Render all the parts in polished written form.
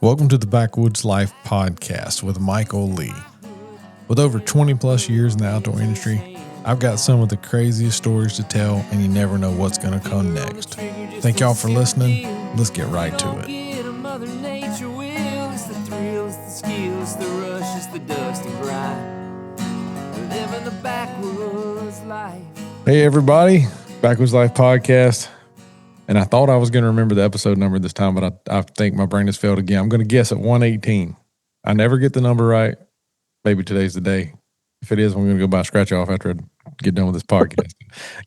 Welcome to the Backwoods Life podcast with Michael Lee. With over 20 plus years in the outdoor industry, I've got some of the craziest stories to tell, and you never know what's going to come next. Thank y'all for listening. Let's get right to it. Hey everybody, Backwoods Life podcast. And I thought I was going to remember the episode number this time, but I think my brain has failed again. I'm going to guess at 118. I never get the number right. Maybe today's the day. If it is, I'm going to go buy a scratch off after I get done with this podcast.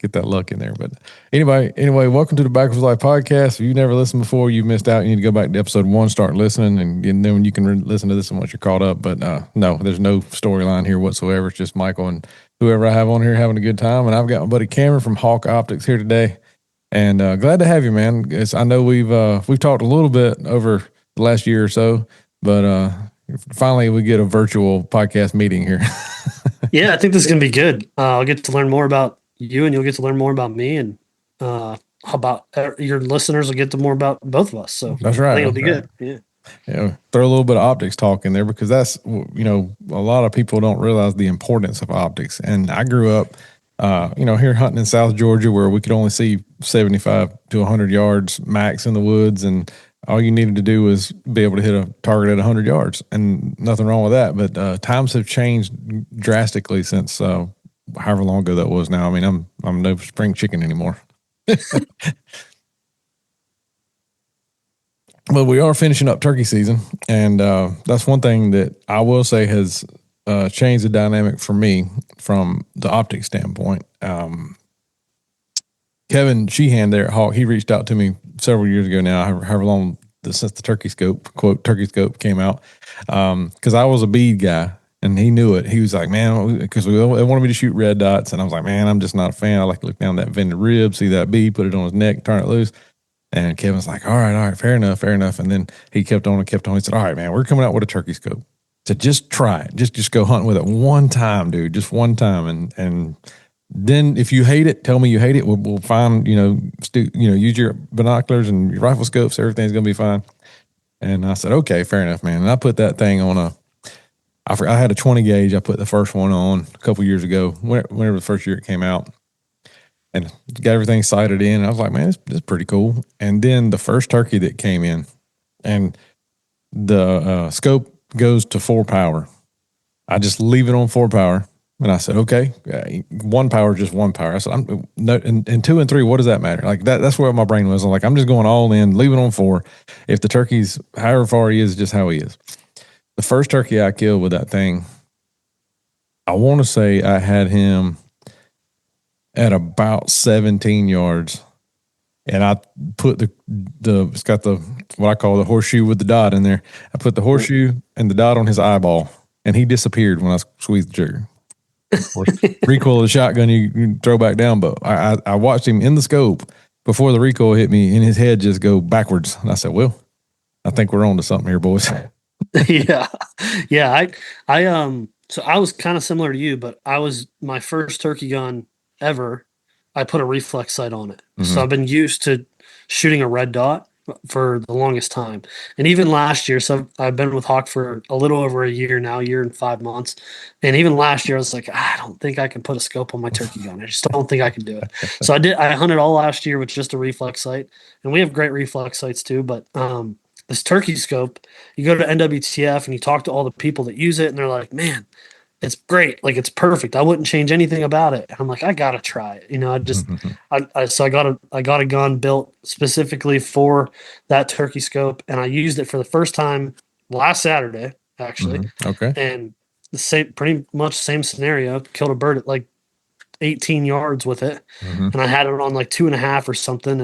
Get that luck in there. But anyway, welcome to the Backwoods Life podcast. If you've never listened before, you've missed out. You need to go back to episode 1, start listening, and then you can listen to this and once you're caught up. But no, there's no storyline here whatsoever. It's just Michael and whoever I have on here having a good time. And I've got my buddy Cameron from Hawke Optics here today. And glad to have you, man. I know we've talked a little bit over the last year or so, but finally we get a virtual podcast meeting here. Yeah, I think this is going to be good. I'll get to learn more about you, and you'll get to learn more about me, and how about your listeners will get to more about both of us. So that's right. I think it'll be good. Yeah. Throw a little bit of optics talk in there because that's, a lot of people don't realize the importance of optics. And I grew up, here hunting in South Georgia where we could only see 75 to 100 yards max in the woods, and all you needed to do was be able to hit a target at 100 yards, and nothing wrong with that. But times have changed drastically since however long ago that was now. I mean, I'm no spring chicken anymore. But we are finishing up turkey season, and that's one thing that I will say has changed the dynamic for me from the optic standpoint. Kevin Sheehan there at Hawke, he reached out to me several years ago now, however long since the Turkey Scope, quote, Turkey Scope came out, because I was a bead guy, and he knew it. He was like, man, because they wanted me to shoot red dots, and I was like, man, I'm just not a fan. I like to look down that vended rib, see that bead, put it on his neck, turn it loose. And Kevin's like, all right, fair enough. And then he kept on. He said, all right, man, we're coming out with a Turkey Scope. So just try it. Just go hunting with it one time, dude. Just one time. And then if you hate it, tell me you hate it. We'll find, use your binoculars and your rifle scopes. Everything's going to be fine. And I said, okay, fair enough, man. And I put that thing on I had a 20 gauge. I put the first one on a couple years ago, whenever the first year it came out. And got everything sighted in. I was like, man, this is pretty cool. And then the first turkey that came in, and the scope goes to 4 power. I just leave it on 4 power. And I said, okay, 1 power is just 1 power. I said, and 2 and 3, what does that matter? Like that's where my brain was. I'm like, I'm just going all in, leave it on 4. If the turkey's however far he is, just how he is. The first turkey I killed with that thing, I want to say I had him at about 17 yards. And I put it's got what I call the horseshoe with the dot in there. I put the horseshoe and the dot on his eyeball, and he disappeared when I squeezed the trigger. Of course, recoil of the shotgun, you throw back down, but I watched him in the scope before the recoil hit me, and his head just go backwards. And I said, well, I think we're on to something here, boys. Yeah. So I was kind of similar to you, but my first turkey gun ever, I put a reflex sight on it. Mm-hmm. So I've been used to shooting a red dot for the longest time. And even last year, so I've been with Hawke for a little over a year now, 1 year and 5 months. And even last year, I was like, I don't think I can put a scope on my turkey gun. I just don't think I can do it. So I hunted all last year with just a reflex sight. And we have great reflex sights too. But this turkey scope, you go to NWTF and you talk to all the people that use it, and they're like, man, it's great. Like, it's perfect. I wouldn't change anything about it. And I'm like, I got to try it. So I got a gun built specifically for that turkey scope. And I used it for the first time last Saturday, actually. Mm-hmm. Okay. And pretty much same scenario, killed a bird at like 18 yards with it. Mm-hmm. And I had it on like 2.5 or something.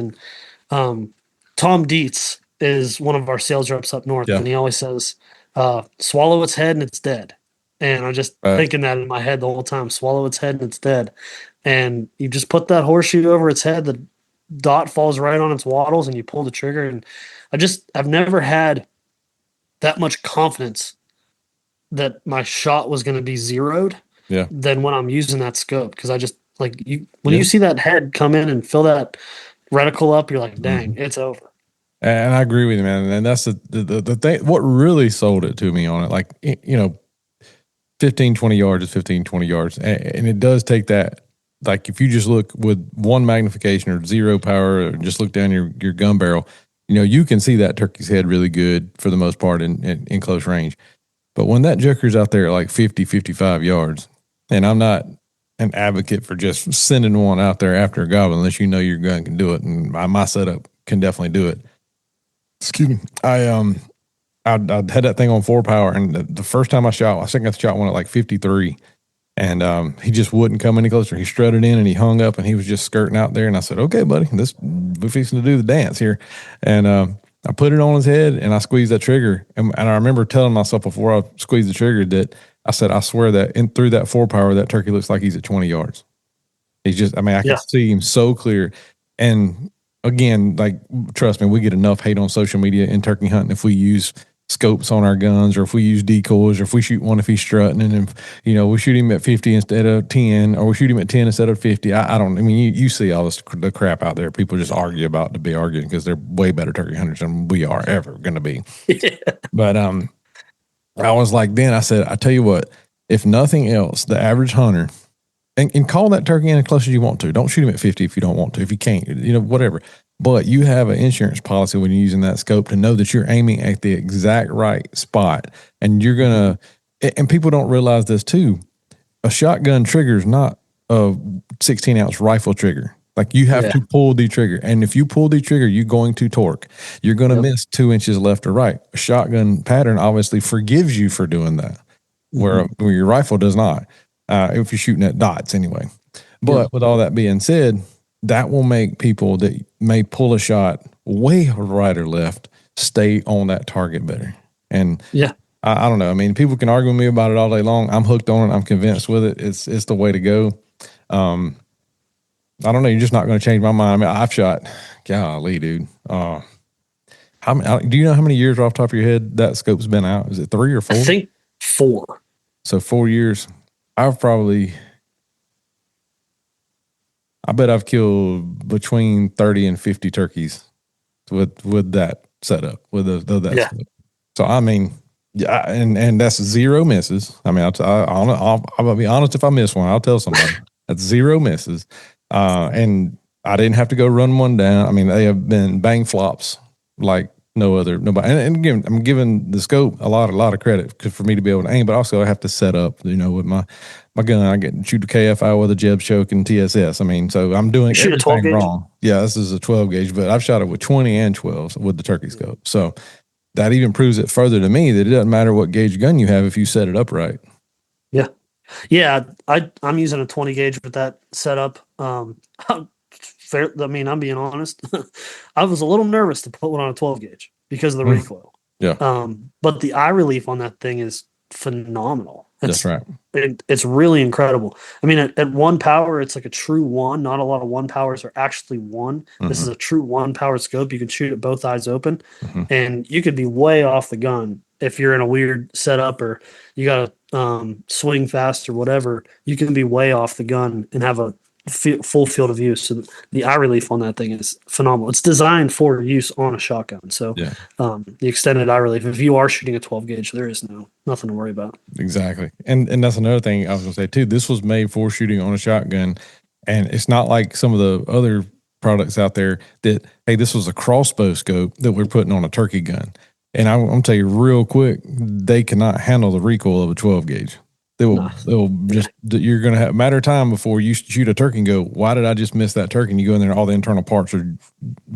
And Tom Dietz is one of our sales reps up north. Yeah. And he always says, swallow its head and it's dead. And I'm just thinking that in my head the whole time, swallow its head and it's dead. And you just put that horseshoe over its head, the dot falls right on its wattles, and you pull the trigger. And I've never had that much confidence that my shot was going to be zeroed than when I'm using that scope. Because I just, like, you see that head come in and fill that reticle up, you're like, dang, it's over. And I agree with you, man. And that's the thing. What really sold it to me on it, like, 15, 20 yards is 15, 20 yards. And it does take that. Like if you just look with one magnification or zero power, or just look down your gun barrel, you can see that turkey's head really good for the most part in close range. But when that joker's out there at like 50, 55 yards, and I'm not an advocate for just sending one out there after a goblin unless you know your gun can do it, and my setup can definitely do it. Excuse me. I had that thing on 4 power, and the first time I shot, I think I shot one at like 53, and he just wouldn't come any closer. He strutted in and he hung up, and he was just skirting out there. And I said, "Okay, buddy, we're fixing to do the dance here." And I put it on his head, and I squeezed that trigger. And I remember telling myself before I squeezed the trigger that I said, "I swear that through that 4 power, that turkey looks like he's at 20 yards." He's just, I mean, I Yeah. can see him so clear. And again, like, trust me, we get enough hate on social media in turkey hunting if we use scopes on our guns, or if we use decoys, or if we shoot one if he's strutting, and if we shoot him at 50 instead of 10, or we shoot him at 10 instead of 50. I mean, you see all the crap out there. People just argue about to be arguing because they're way better turkey hunters than we are ever going to be. Yeah. But I was like, then I said, I tell you what, if nothing else, the average hunter, and call that turkey in as close as you want to. Don't shoot him at 50 if you don't want to. If you can't, whatever. But you have an insurance policy when you're using that scope to know that you're aiming at the exact right spot. And you're going to, and people don't realize this too. A shotgun trigger is not a 16-ounce rifle trigger. Like, you have to pull the trigger. And if you pull the trigger, you're going to torque. You're going to miss 2 inches left or right. A shotgun pattern obviously forgives you for doing that, where your rifle does not. If you're shooting at dots anyway. But with all that being said, that will make people that may pull a shot way right or left stay on that target better. And I don't know. I mean, people can argue with me about it all day long. I'm hooked on it. I'm convinced with it. It's the way to go. I don't know. You're just not going to change my mind. I mean, I've shot, golly, dude. Do you know how many years off the top of your head that scope's been out? Is it 3 or 4? I think 4. So 4 years. I bet I've killed between 30 and 50 turkeys with that setup, with that setup. So, I mean, and that's 0 misses. I mean, I'll be honest, if I miss one, I'll tell somebody. That's 0 misses. And I didn't have to go run one down. I mean, they have been bang flops like nobody. And again, I'm giving the scope a lot of credit for me to be able to aim, but also I have to set up, with my gun. I get to shoot a KFI with a Jeb choke and TSS. I mean, so I'm doing everything wrong. Yeah, this is a 12 gauge, but I've shot it with 20 and 12s with the turkey scope. So that even proves it further to me that it doesn't matter what gauge gun you have if you set it up right. Yeah. Yeah. I'm using a 20 gauge with that setup. I mean, I'm being honest. I was a little nervous to put one on a 12 gauge because of the recoil. Yeah. But the eye relief on that thing is phenomenal. That's right. It's really incredible. I mean, at 1 power, it's like a true 1. Not a lot of 1 powers are actually 1. This is a true 1 power scope. You can shoot it both eyes open, and you could be way off the gun if you're in a weird setup or you got to swing fast or whatever. You can be way off the gun and have a full field of view. So the eye relief on that thing is phenomenal. It's designed for use on a shotgun. So the extended eye relief, if you are shooting a 12 gauge, there is nothing to worry about. Exactly. And that's another thing I was going to say too. This was made for shooting on a shotgun, and it's not like some of the other products out there that, hey, this was a crossbow scope that we're putting on a turkey gun. And I'm going to tell you real quick, they cannot handle the recoil of a 12 gauge. They'll just, you're going to have a matter of time before you shoot a turkey and go, why did I just miss that turkey? And you go in there and all the internal parts are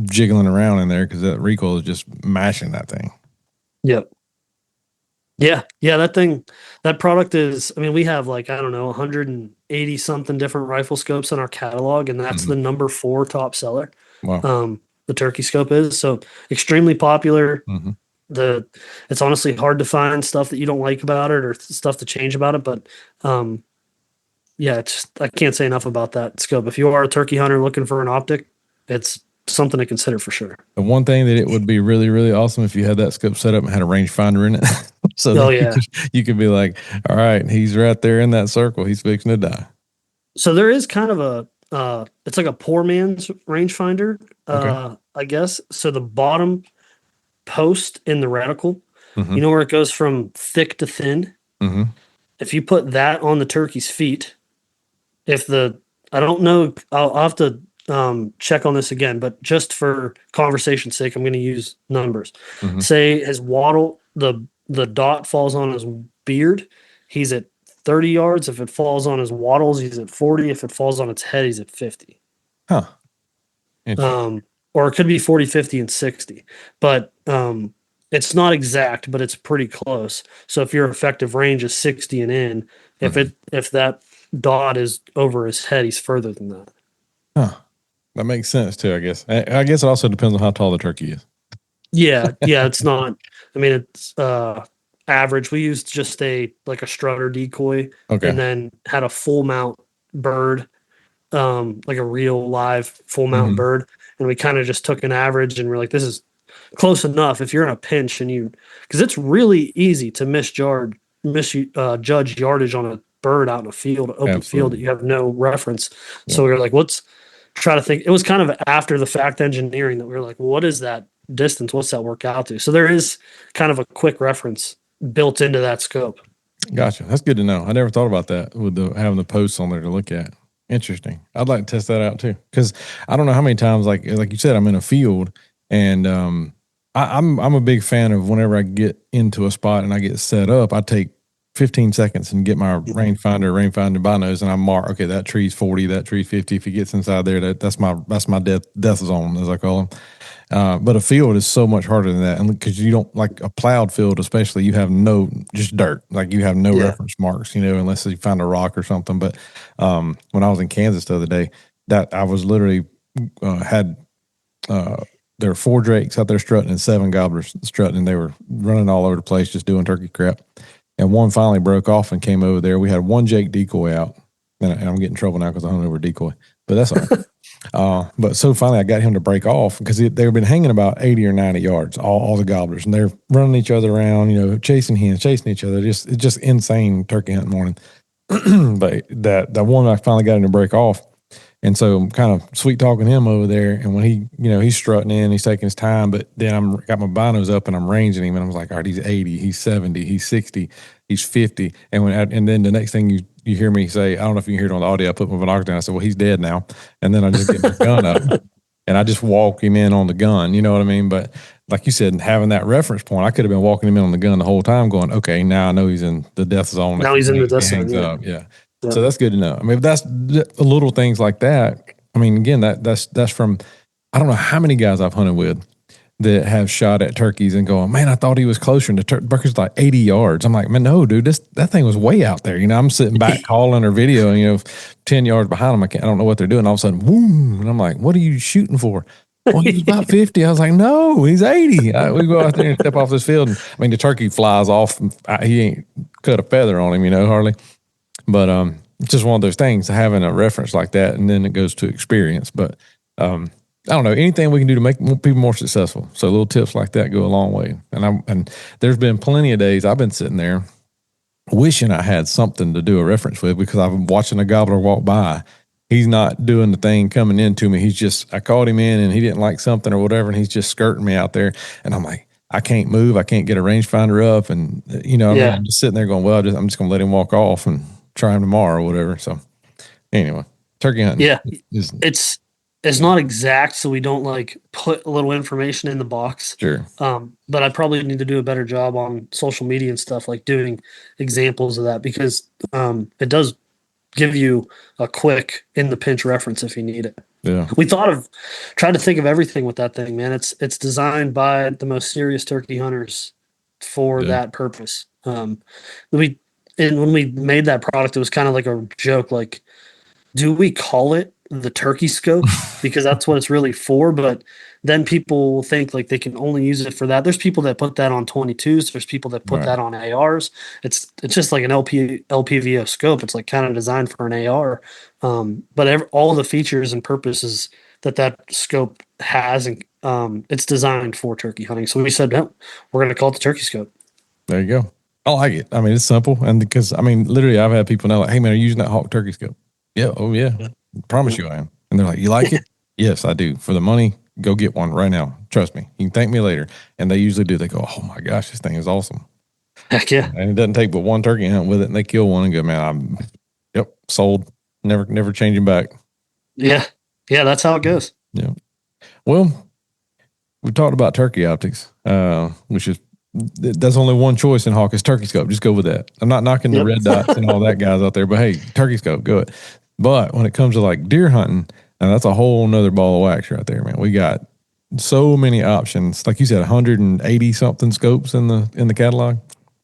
jiggling around in there because that recoil is just mashing that thing. Yep. Yeah. Yeah. That product is, I mean, we have 180 something different rifle scopes in our catalog, and that's the number 4 top seller. Wow. The Turkey Scope is so extremely popular. It's honestly hard to find stuff that you don't like about it or stuff to change about it. But I can't say enough about that scope. If you are a turkey hunter looking for an optic, it's something to consider for sure. The one thing that it would be really, really awesome if you had that scope set up and had a rangefinder in it. So you could be like, all right, he's right there in that circle. He's fixing to die. So there is kind of it's like a poor man's rangefinder, I guess. So the bottom post in the reticle, Mm-hmm. you know where it goes from thick to thin? Mm-hmm. If you put that on the turkey's feet, if the I don't know, I'll have to check on this again, but just for conversation's sake, I'm going to use numbers. Mm-hmm. Say his wattle, the dot falls on his beard, he's at 30 yards. If it falls on his wattles, he's at 40. If it falls on its head, he's at 50. Huh. Interesting. Or it could be 40, 50, and 60. But it's not exact, but it's pretty close. So if your effective range is 60 and in, Mm-hmm. if that dot is over his head, he's further than that. Huh. That makes sense too, I guess. I guess it also depends on how tall the turkey is. Yeah, it's not. I mean, it's average. We used just a strutter decoy, Okay. and then had a full mount bird, like a real live full mount Mm-hmm. bird, and we kind of just took an average, and we're like, this is close enough. If you're in a pinch and because it's really easy to judge yardage on a bird out in a field, open field that Absolutely. you have no reference. Yeah. So we were like, let's try to think. It was kind of after the fact engineering that we were like, well, what is that distance? What's that work out to? So there is kind of a quick reference built into that scope. Gotcha. That's good to know. I never thought about that with having the posts on there to look at. Interesting. I'd like to test that out too, because I don't know how many times, like you said, I'm in a field, and I'm a big fan of whenever I get into a spot and I get set up, I take 15 seconds and get my rangefinder binos, and I mark, okay, that tree's 40, that tree's 50. If he gets inside there, that's my death zone, as I call them. But a field is so much harder than that, and because you don't, like a plowed field, especially, you have just dirt, like you have no reference marks, unless you find a rock or something. But when I was in Kansas the other day, that I was literally had there were 4 drakes out there strutting and 7 gobblers strutting, and they were running all over the place just doing turkey crap. And one finally broke off and came over there. We had one Jake decoy out, and I'm getting in trouble now because I hung over a decoy, but that's all right. But so finally I got him to break off because they've been hanging about 80 or 90 yards, all the gobblers, and they're running each other around, chasing hens, chasing each other. It's just insane turkey hunting morning. But that one I finally got him to break off. And so I'm kind of sweet talking him over there. And when he's strutting in, he's taking his time, but then I'm got my binos up and I'm ranging him, and I was like, all right, he's 80, he's 70, he's 60, he's 50. And then the next thing you hear me say, I don't know if you can hear it on the audio, I put my binoculars down. I said, well, he's dead now. And then I just get my gun up and I just walk him in on the gun. You know what I mean? But like you said, having that reference point, I could have been walking him in on the gun the whole time going, okay, now I know he's in the death zone. Now he's in the death zone. Up. Yeah. So that's good to know. I mean, that's little things like that. I mean, again, that's from, I don't know how many guys I've hunted with that have shot at turkeys and going, man, I thought he was closer, and the Bucker's like 80 yards. I'm like, man, no, dude, that thing was way out there. I'm sitting back calling or videoing, 10 yards behind them. I don't know what they're doing. All of a sudden, boom, and I'm like, what are you shooting for? Well, he's about 50. I was like, no, he's 80. We go out there and step off this field. And, I mean, the turkey flies off. And he ain't cut a feather on him, hardly. But it's just one of those things, having a reference like that, and then it goes to experience. But I don't know, anything we can do to make people more successful. So little tips like that go a long way. And there's been plenty of days I've been sitting there wishing I had something to do a reference with, because I've been watching a gobbler walk by. He's not doing the thing coming into me. I caught him in and he didn't like something or whatever, and he's just skirting me out there. And I'm like, I can't move. I can't get a rangefinder up. And, I'm just sitting there going, well, I'm just going to let him walk off and try him tomorrow or whatever. So anyway, turkey hunting. Yeah. It's not exact, so we don't put a little information in the box. Sure. But I probably need to do a better job on social media and stuff, like doing examples of that, because it does give you a quick in the pinch reference if you need it. Yeah. We tried to think of everything with that thing, man. It's designed by the most serious turkey hunters for that purpose. When we made that product, it was kind of like a joke, like, do we call it the Turkey Scope because that's what it's really for? But then people will think like they can only use it for that. There's people that put that on 22s. There's people that put that on ARs. It's just like an LPVO scope. It's like kind of designed for an AR. But all the features and purposes that scope has, and it's designed for turkey hunting. So we said, no, we're going to call it the Turkey Scope. There you go. I like it. I mean, it's simple. And because, I mean, literally I've had people know, like, hey man, are you using that Hawke Turkey Scope? Yeah. Oh yeah. Promise you I am. And they're like, you like it? Yes, I do. For the money, go get one right now. Trust me. You can thank me later. And they usually do. They go, oh my gosh, this thing is awesome. Heck yeah. And it doesn't take but one turkey hunt with it, and they kill one and go, man, yep, sold. Never changing back. Yeah. Yeah, that's how it goes. Yeah. Well, we talked about turkey optics, which is that's only one choice in Hawke is Turkey Scope. Just go with that. I'm not knocking the red dots and all that guys out there, but hey, Turkey Scope, go it. But when it comes to like deer hunting, and that's a whole nother ball of wax right there, man. We got so many options. Like you said, 180 something scopes in the catalog.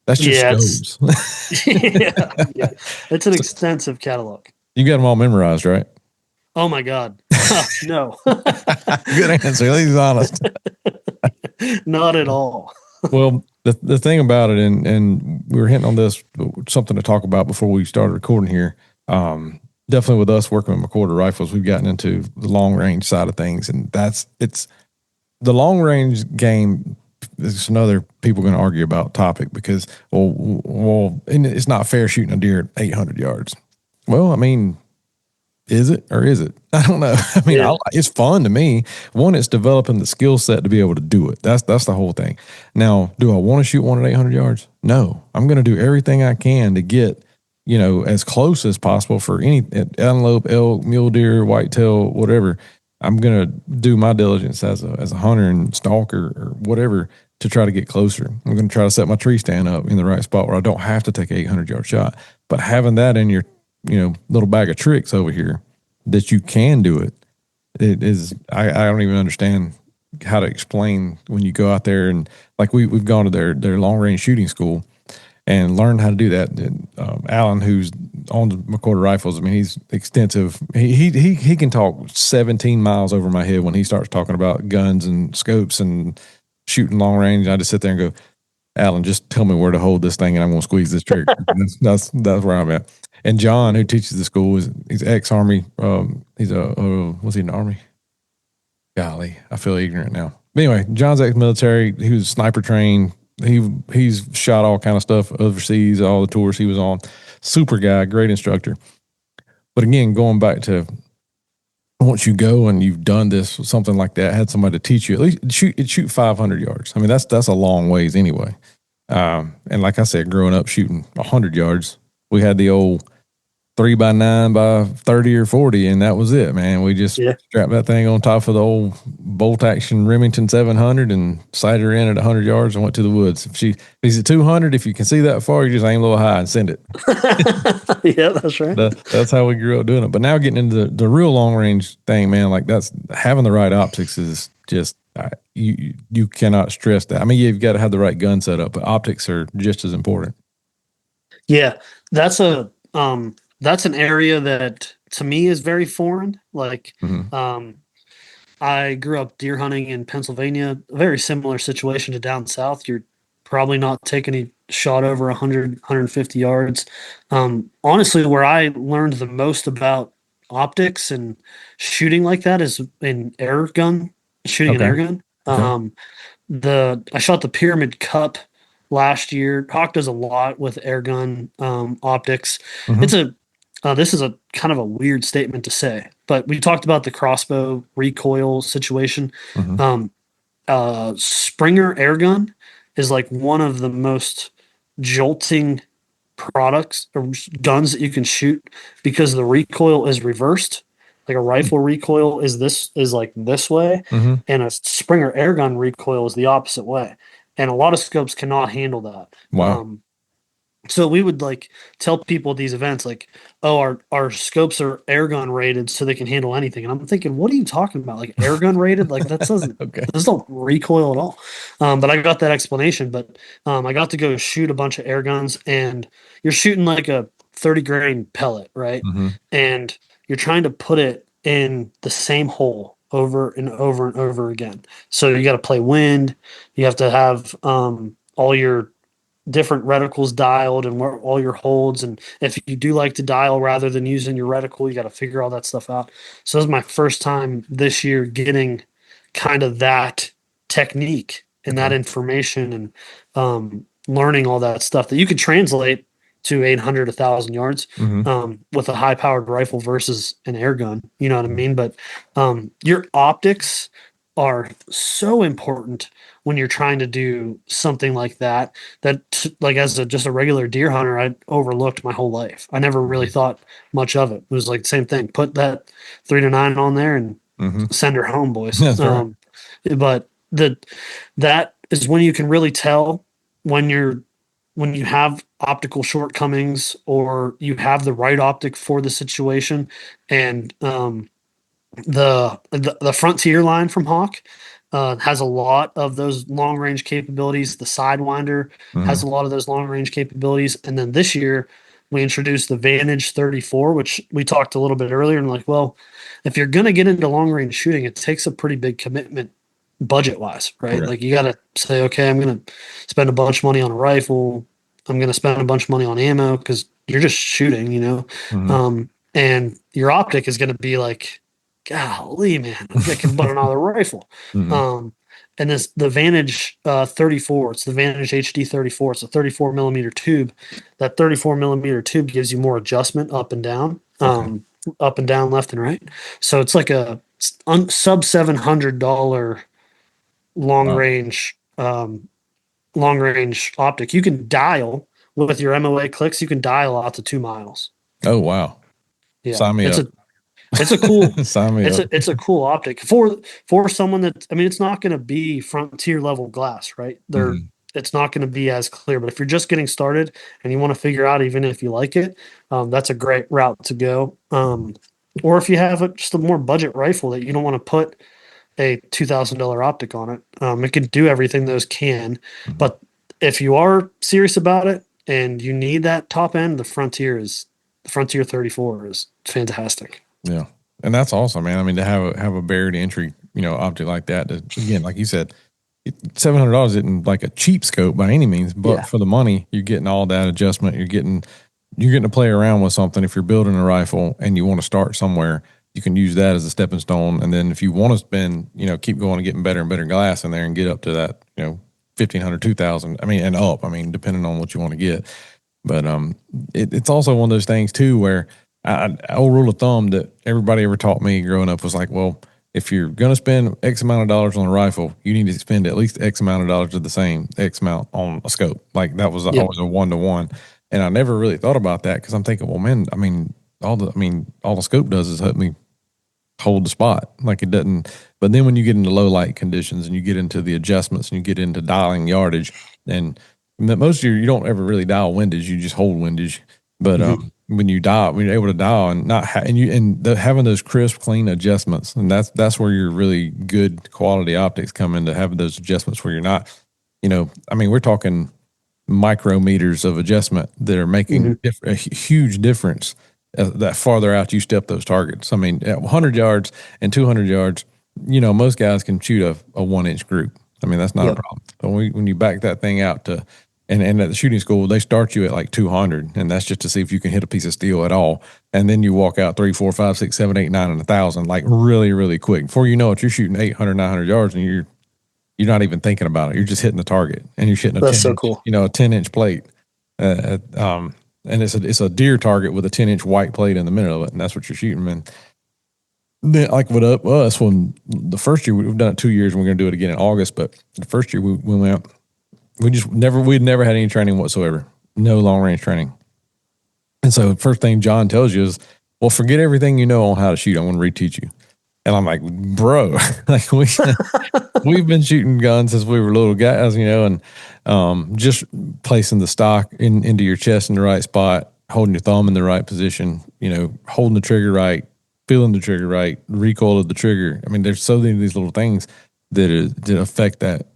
That's just scopes. Yeah. It's an extensive catalog. You got them all memorized, right? Oh my God. No. Good answer. At least he's honest. Not at all. Well, the thing about it, and we were hitting on this, something to talk about before we started recording here. Definitely with us working with McCorder rifles, we've gotten into the long range side of things, and it's the long range game. There's another people going to argue about topic because well, and it's not fair shooting a deer at 800 yards. Well, I mean, is it or is it? I don't know. I mean, it's fun to me. One, it's developing the skill set to be able to do it. That's the whole thing. Now, do I want to shoot one at 800 yards? No. I'm going to do everything I can to get, as close as possible for any antelope, elk, mule deer, whitetail, whatever. I'm going to do my diligence as a hunter and stalker or whatever to try to get closer. I'm going to try to set my tree stand up in the right spot where I don't have to take an 800-yard shot. But having that in your little bag of tricks over here that you can do it is, I don't even understand how to explain when you go out there and like we've gone to their long range shooting school and learned how to do that. And, Alan, who's on the McCorder rifles, I mean, he's extensive. He can talk 17 miles over my head when he starts talking about guns and scopes and shooting long range. I just sit there and go, Alan, just tell me where to hold this thing and I'm going to squeeze this trigger. that's where I'm at. And John, who teaches the school, he's ex-Army. He's was he in the Army? Golly, I feel ignorant now. But anyway, John's ex-military. He was sniper trained. He's shot all kind of stuff overseas, all the tours he was on. Super guy, great instructor. But again, going back to once you go and you've done this, something like that, had somebody to teach you, at least shoot 500 yards. I mean, that's a long ways anyway. And like I said, growing up shooting 100 yards, we had the old 3x9 by 30 or 40, and that was it, man. We just strapped that thing on top of the old bolt action Remington 700 and sighted her in at 100 yards and went to the woods. If he's at 200, if you can see that far, you just aim a little high and send it. Yeah, that's right. That's how we grew up doing it. But now getting into the real long range thing, man, like that's having the right optics is just you cannot stress that. I mean, you've got to have the right gun setup, but optics are just as important. Yeah, that's an area that to me is very foreign. Like, I grew up deer hunting in Pennsylvania, a very similar situation to down south. You're probably not taking a shot over 100, 150 yards. Honestly, where I learned the most about optics and shooting like that is in air gun, shooting an air gun. I shot the Pyramid Cup last year. Hawke does a lot with air gun optics. This is a kind of a weird statement to say, but we talked about the crossbow recoil situation. Springer air gun is like one of the most jolting products or guns that you can shoot because the recoil is reversed. Like a rifle recoil is like this way, and a Springer air gun recoil is the opposite way. And a lot of scopes cannot handle that. Wow. So we would like tell people at these events, like, oh, our scopes are air gun rated so they can handle anything. And I'm thinking, what are you talking about? Like air gun rated? Like that doesn't, there's no recoil at all. But I got that explanation, but I got to go shoot a bunch of air guns and you're shooting like a 30 grain pellet, right? And you're trying to put it in the same hole over and over and over again. So you got to play wind. You have to have all your different reticles dialed and all your holds. And if you do like to dial rather than using your reticle, you got to figure all that stuff out. So this is my first time this year getting kind of that technique and that information and learning all that stuff that you could translate to 800, 1,000 yards with a high-powered rifle versus an air gun. You know what I mean? But your optics are so important when you're trying to do something like that. Like as just a regular deer hunter, I overlooked my whole life. I never really thought much of it. It was like the same thing. Put that 3 to 9 on there and Mm-hmm. send her home, boys. That's right. But that is when you can really tell when you have optical shortcomings or you have the right optic for the situation. And the Frontier line from Hawke has a lot of those long range capabilities. The Sidewinder has Mm-hmm. a lot of those long range capabilities. And then this year we introduced the Vantage 34, which we talked a little bit earlier. And like, well, if you're going to get into long range shooting, it takes a pretty big commitment budget wise, right? Right. Like you got to say, okay, I'm going to spend a bunch of money on a rifle. I'm going to spend a bunch of money on ammo because you're just shooting, you know? Mm-hmm. And your optic is going to be like, golly, man, I can butt another rifle. Mm-hmm. Um, and the Vantage 34, it's the Vantage HD 34. It's a 34 millimeter tube. That 34 millimeter tube gives you more adjustment Okay. up and down, left and right. So it's like a sub $700 long Wow. range long range optic. You can dial with your MOA clicks. You can dial out to 2 miles. Oh, wow. Yeah, Sign me up. it's a cool Sign me up. it's a cool optic for someone that, I mean, it's not going to be Frontier level glass, right? Mm-hmm. It's not going to be as clear, but if you're just getting started and you want to figure out even if you like it, that's a great route to go. Or if you have just a more budget rifle that you don't want to put a $2,000 optic on it, it can do everything those can. Mm-hmm. But if you are serious about it and you need that top end, the Frontier 34 is fantastic. Yeah. And that's awesome, man. I mean, to have a barrier to entry, object like that, again, like you said, $700 isn't like a cheap scope by any means, but Yeah. for the money, you're getting all that adjustment. You're getting to play around with something. If you're building a rifle and you want to start somewhere, you can use that as a stepping stone. And then if you want to spend, keep going and getting better and better glass in there and get up to that, 1,500, 2,000. I mean, and up. I mean, depending on what you want to get. But it's also one of those things too where old rule of thumb that everybody ever taught me growing up was like, well, if you're going to spend X amount of dollars on a rifle, you need to spend at least X amount of dollars of the same X amount on a scope. Like that was Yep. always a 1-to-1. And I never really thought about that because I'm thinking, well, man, all the scope does is help me hold the spot. Like it doesn't. But then when you get into low light conditions and you get into the adjustments and you get into dialing yardage, and most of you don't ever really dial windage, you just hold windage. But Mhm. when you're able to dial and not having those crisp, clean adjustments, and that's where your really good quality optics come into having those adjustments where you're not, we're talking micrometers of adjustment that are making Mhm. a huge difference that farther out you step those targets. I mean, at 100 yards and 200 yards, most guys can shoot a 1-inch group. I mean, that's not a Yep. problem. But when you back that thing out to, and at the shooting school, they start you at like 200, and that's just to see if you can hit a piece of steel at all. And then you walk out 3, 4, 5, 6, 7, 8, 9, and 1,000, like really, really quick. Before you know it, you're shooting 800, 900 yards, and you're not even thinking about it. You're just hitting the target, and you're shooting a That's 10 so inch, cool. a 10-inch plate. And it's a deer target with a 10-inch white plate in the middle of it, and that's what you're shooting, man. Then, like with us, when the first year we've done it 2 years, and we're going to do it again in August. But the first year we went, we'd never had any training whatsoever, no long range training. And so the first thing John tells you is, well, forget everything you know on how to shoot. I want to reteach you. And I'm like, bro, like we've been shooting guns since we were little guys, and just placing the stock into your chest in the right spot, holding your thumb in the right position, holding the trigger right, feeling the trigger right, recoil of the trigger. I mean, there's so many of these little things that affect that.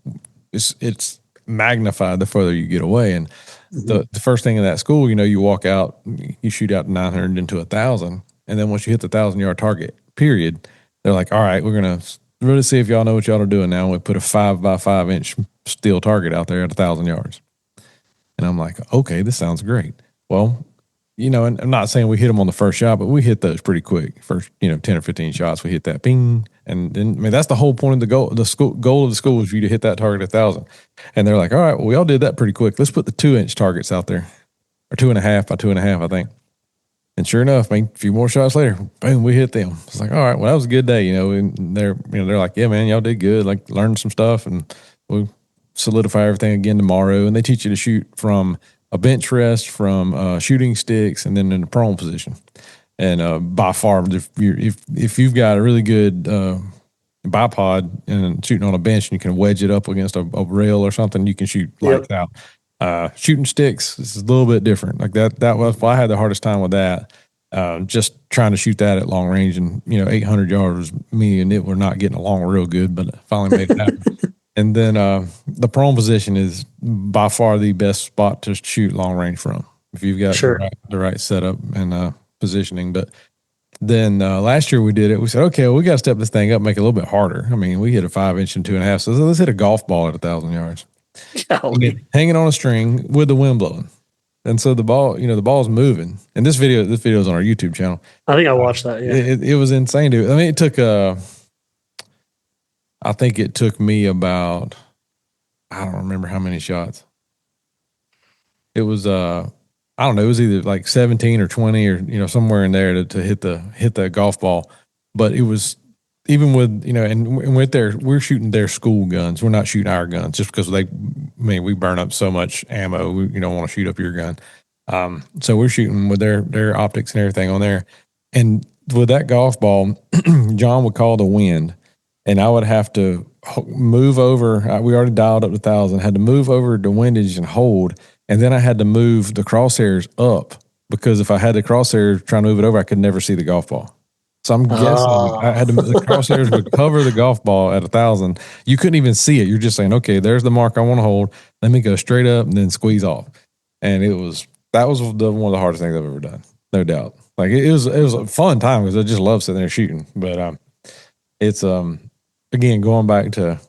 It's magnified the further you get away. And Mhm. the first thing in that school, you walk out, you shoot out 900 into 1,000, and then once you hit the 1,000-yard target, period, they're like, all right, we're gonna really see if y'all know what y'all are doing now. We put a 5 by 5 inch steel target out there at 1,000 yards, and I'm like, okay, this sounds great. Well, and I'm not saying we hit them on the first shot, but we hit those pretty quick. First, 10 or 15 shots, we hit that ping. And then, that's the whole point of the goal. The goal of the school is for you to hit that target at 1,000. And they're like, all right, well, we all did that pretty quick. Let's put the 2-inch targets out there, or 2.5 by 2.5, I think. And sure enough, man, a few more shots later, boom, we hit them. It's like, all right, well, that was a good day, And they're like, yeah, man, y'all did good. Like, learned some stuff, and we'll solidify everything again tomorrow. And they teach you to shoot from a bench rest, from shooting sticks, and then in the prone position. And by far, if you've got a really good bipod and shooting on a bench, and you can wedge it up against a rail or something, you can shoot lights out. Shooting sticks is a little bit different. Like that was, well, I had the hardest time with that. Just trying to shoot that at long range, and 800 yards was me and it were not getting along real good, but I finally made it happen. And then the prone position is by far the best spot to shoot long range from if you've got the right setup and positioning. But then last year we did it. We said, okay, well, we got to step this thing up, make it a little bit harder. I mean, we hit a 5-inch and 2.5. So let's hit a golf ball at 1,000 yards. Hanging on a string with the wind blowing. And so the ball, the ball's moving. And this video is on our YouTube channel. I think I watched that. Yeah. It was insane, dude. I mean, I think it took me about, I don't remember how many shots. It was, I don't know. It was either like 17 or 20 or, somewhere in there to hit the golf ball. But it was, even with, and we're shooting their school guns. We're not shooting our guns just because we burn up so much ammo. We don't want to shoot up your gun. So we're shooting with their optics and everything on there. And with that golf ball, John would call the wind, and I would have to move over. We already dialed up to 1,000, had to move over the windage and hold. And then I had to move the crosshairs up, because if I had the crosshairs trying to move it over, I could never see the golf ball. So I'm guessing I had the crosshairs would cover the golf ball at 1,000. You couldn't even see it. You're just saying, okay, there's the mark I want to hold. Let me go straight up and then squeeze off. And that was one of the hardest things I've ever done, no doubt. Like it was a fun time because I just love sitting there shooting. But it's again, going back to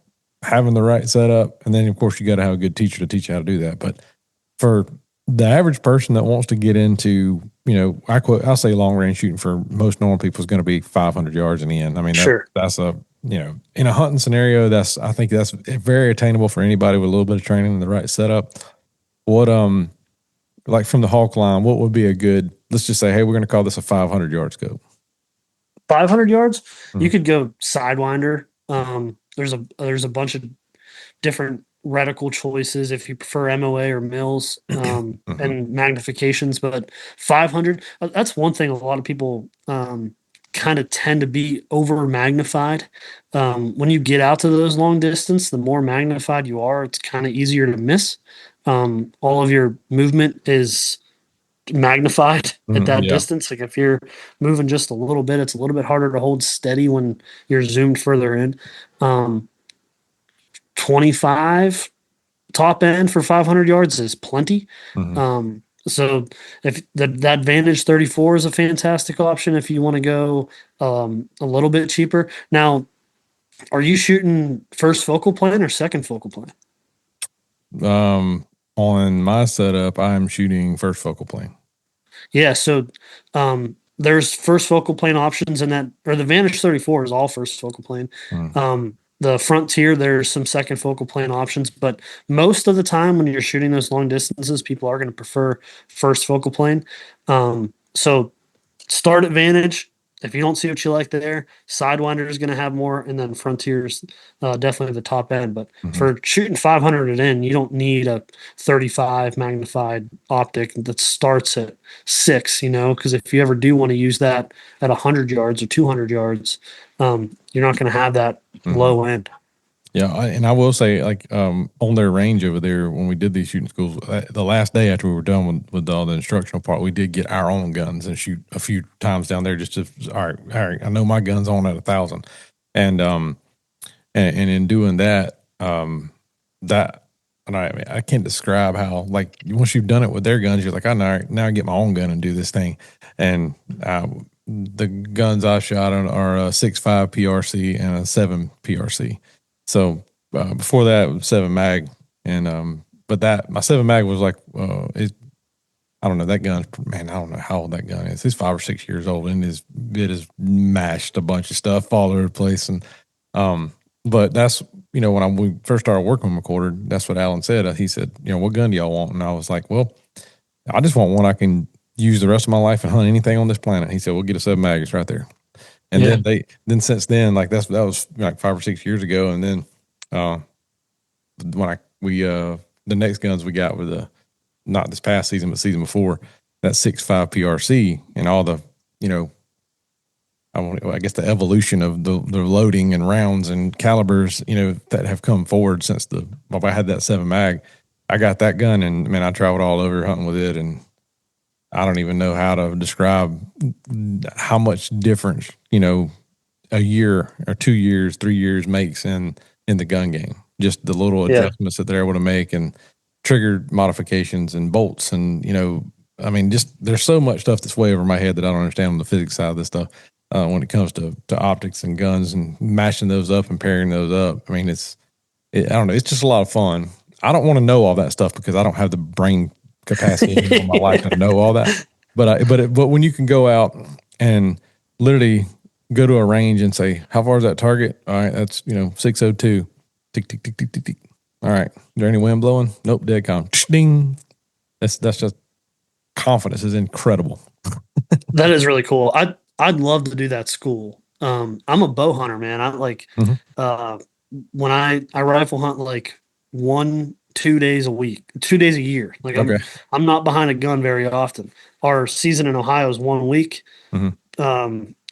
having the right setup, and then of course you got to have a good teacher to teach you how to do that. But for the average person that wants to get into, I'll say long range shooting for most normal people is going to be 500 yards in the end. I mean, that's in a hunting scenario, I think that's very attainable for anybody with a little bit of training and the right setup. What, like from the Hawke line, what would be a good, let's just say, hey, we're going to call this a 500 yard scope. 500 yards? Mm-hmm. You could go Sidewinder. There's a bunch of different reticle choices if you prefer MOA or Mills and magnifications, but 500, that's one thing a lot of people kind of tend to be over magnified. When you get out to those long distance, the more magnified you are, it's kind of easier to miss. All of your movement is magnified at that distance. Like if you're moving just a little bit, it's a little bit harder to hold steady when you're zoomed further in. 25 top end for 500 yards is plenty. Mm-hmm. So if that Vantage 34 is a fantastic option if you want to go a little bit cheaper. Now, are you shooting first focal plane or second focal plane? On my setup, I'm shooting first focal plane. Yeah, so there's first focal plane options in that, or the Vantage 34 is all first focal plane. The Frontier, there's some second focal plane options, but most of the time when you're shooting those long distances, people are going to prefer first focal plane. So start at Vantage. If you don't see what you like there, Sidewinder is going to have more, and then Frontier's definitely the top end. But for shooting 500 and in, you don't need a 35 magnified optic that starts at 6, because if you ever do want to use that at 100 yards or 200 yards, you're not going to have that low end. Yeah, and I will say, like, on their range over there, when we did these shooting schools, the last day after we were done with all the instructional part, we did get our own guns and shoot a few times down there just to, all right, I know my gun's on at 1,000. And in doing that, and I can't describe how, like, once you've done it with their guns, you're like, now I get my own gun and do this thing. And the guns I shot are a 6.5 PRC and a 7 PRC. So before that, it was 7 mag, and but my 7 mag was like I don't know, that gun, man, I don't know how old that gun is. It's 5 or 6 years old, and it has mashed a bunch of stuff all over the place. And but that's when we first started working with recorder, that's what Alan said. He said, what gun do y'all want? And I was like, well, I just want one I can use the rest of my life and hunt anything on this planet. He said, we'll get a 7 mag. It's right there. And Yeah. then since then, like that was like 5 or 6 years ago. And then, when the next guns we got were not this past season, but season before, that 6.5 PRC and all the, I guess the evolution of the loading and rounds and calibers, that have come forward since I had that 7 mag. I got that gun and man, I traveled all over hunting with it, and I don't even know how to describe how much difference, a year or 2 years, 3 years makes in the gun game. Just the little adjustments that they're able to make and trigger modifications and bolts and, just there's so much stuff that's way over my head that I don't understand on the physics side of this stuff. When it comes to optics and guns and mashing those up and pairing those up. I mean, I don't know. It's just a lot of fun. I don't want to know all that stuff because I don't have the brain capacity in my life to know all that. But when you can go out and literally go to a range and say, how far is that target? All right, that's 602. Tick tick tick tick tick tick. All right, is there any wind blowing? Nope, dead calm. Ding. That's just confidence is incredible. That is really cool. I'd love to do that school. I'm a bow hunter, man. I like when I rifle hunt like 1-2 days a week, 2 days a year. Like I'm not behind a gun very often. Our season in Ohio is 1 week.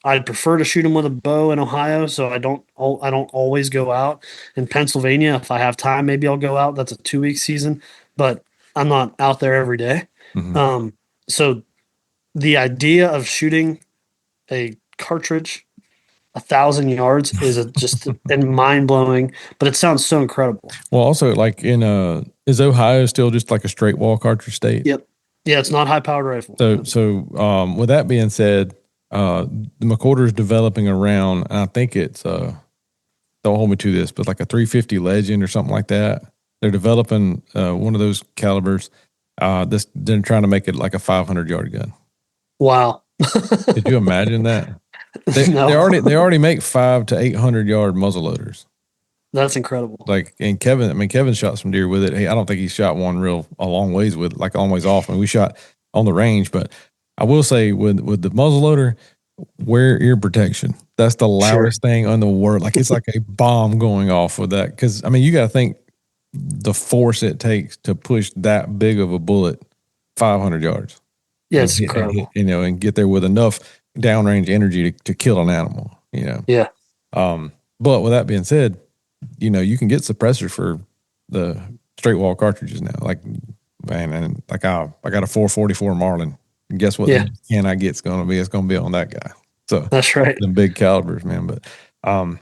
I'd prefer to shoot them with a bow in Ohio, so I don't always go out. In Pennsylvania, if I have time, maybe I'll go out. That's a 2-week season, but I'm not out there every day. So the idea of shooting a cartridge 1,000 yards is just and mind blowing, but it sounds so incredible. Well, also like is Ohio still just like a straight wall cartridge state? Yep. Yeah, it's not high powered rifle. So with that being said, the McCorder is developing around, and I think it's don't hold me to this, but like a 350 Legend or something like that. They're developing one of those calibers. They're trying to make it like a 500-yard gun. Wow. Could you imagine that? No. They already make 500 to 800-yard muzzle loaders. That's incredible. Like, and Kevin shot some deer with it. Hey, I don't think he shot one a long ways with, like a long ways off. I mean, we shot on the range, but I will say with the muzzle loader, wear ear protection. That's the loudest thing in the world. Like it's like a bomb going off with that. Cause I mean, you got to think the force it takes to push that big of a bullet 500 yards. Yeah, it's incredible. And get there with enough downrange energy to kill an animal, Yeah. But with that being said, you can get suppressors for the straight wall cartridges now. Like, man, and like I got a 444 Marlin. And guess what? The can I get's going to be? It's going to be on that guy. So that's right. The big calibers, man. But I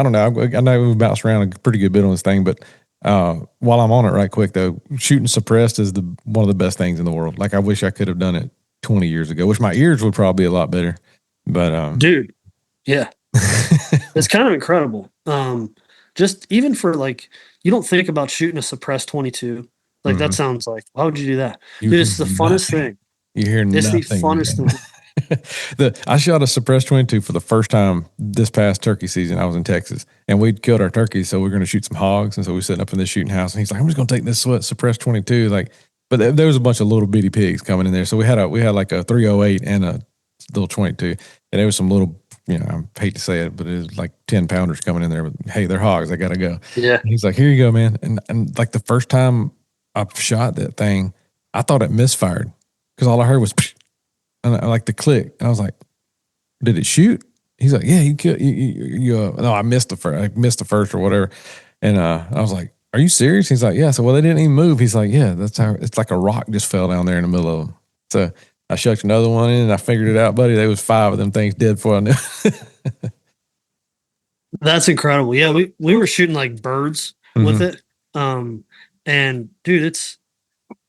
don't know. I know we've bounced around a pretty good bit on this thing, but while I'm on it right quick though, shooting suppressed is one of the best things in the world. Like I wish I could have done it 20 years ago. Wish my ears would probably be a lot better. But dude, yeah, it's kind of incredible. Just even for like, you don't think about shooting a suppressed 22. Like that sounds like, why would you do that? Dude, it's the funnest thing. You hear nothing. It's the funnest thing. I shot a suppressed 22 for the first time this past turkey season. I was in Texas and we'd killed our turkeys. So we are going to shoot some hogs. And so we sitting up in this shooting house and he's like, I'm just going to take this suppressed 22. Like, but there was a bunch of little bitty pigs coming in there. So we had like a 308 and a little 22 and there was some little, I hate to say it, but it was like 10 pounders coming in there. But hey, they're hogs. They got to go. Yeah. And he's like, here you go, man. And like the first time I shot that thing, I thought it misfired because all I heard was, and I like the click. And I was like, did it shoot? He's like, yeah, you killed no, I missed the first or whatever. And I was like, are you serious? He's like, yeah. So, well, they didn't even move. He's like, yeah, that's how it's like a rock just fell down there in the middle of them. So I shucked another one in and I figured it out, buddy. There was 5 of them things dead before I knew. That's incredible. Yeah. We were shooting like birds with it. And dude,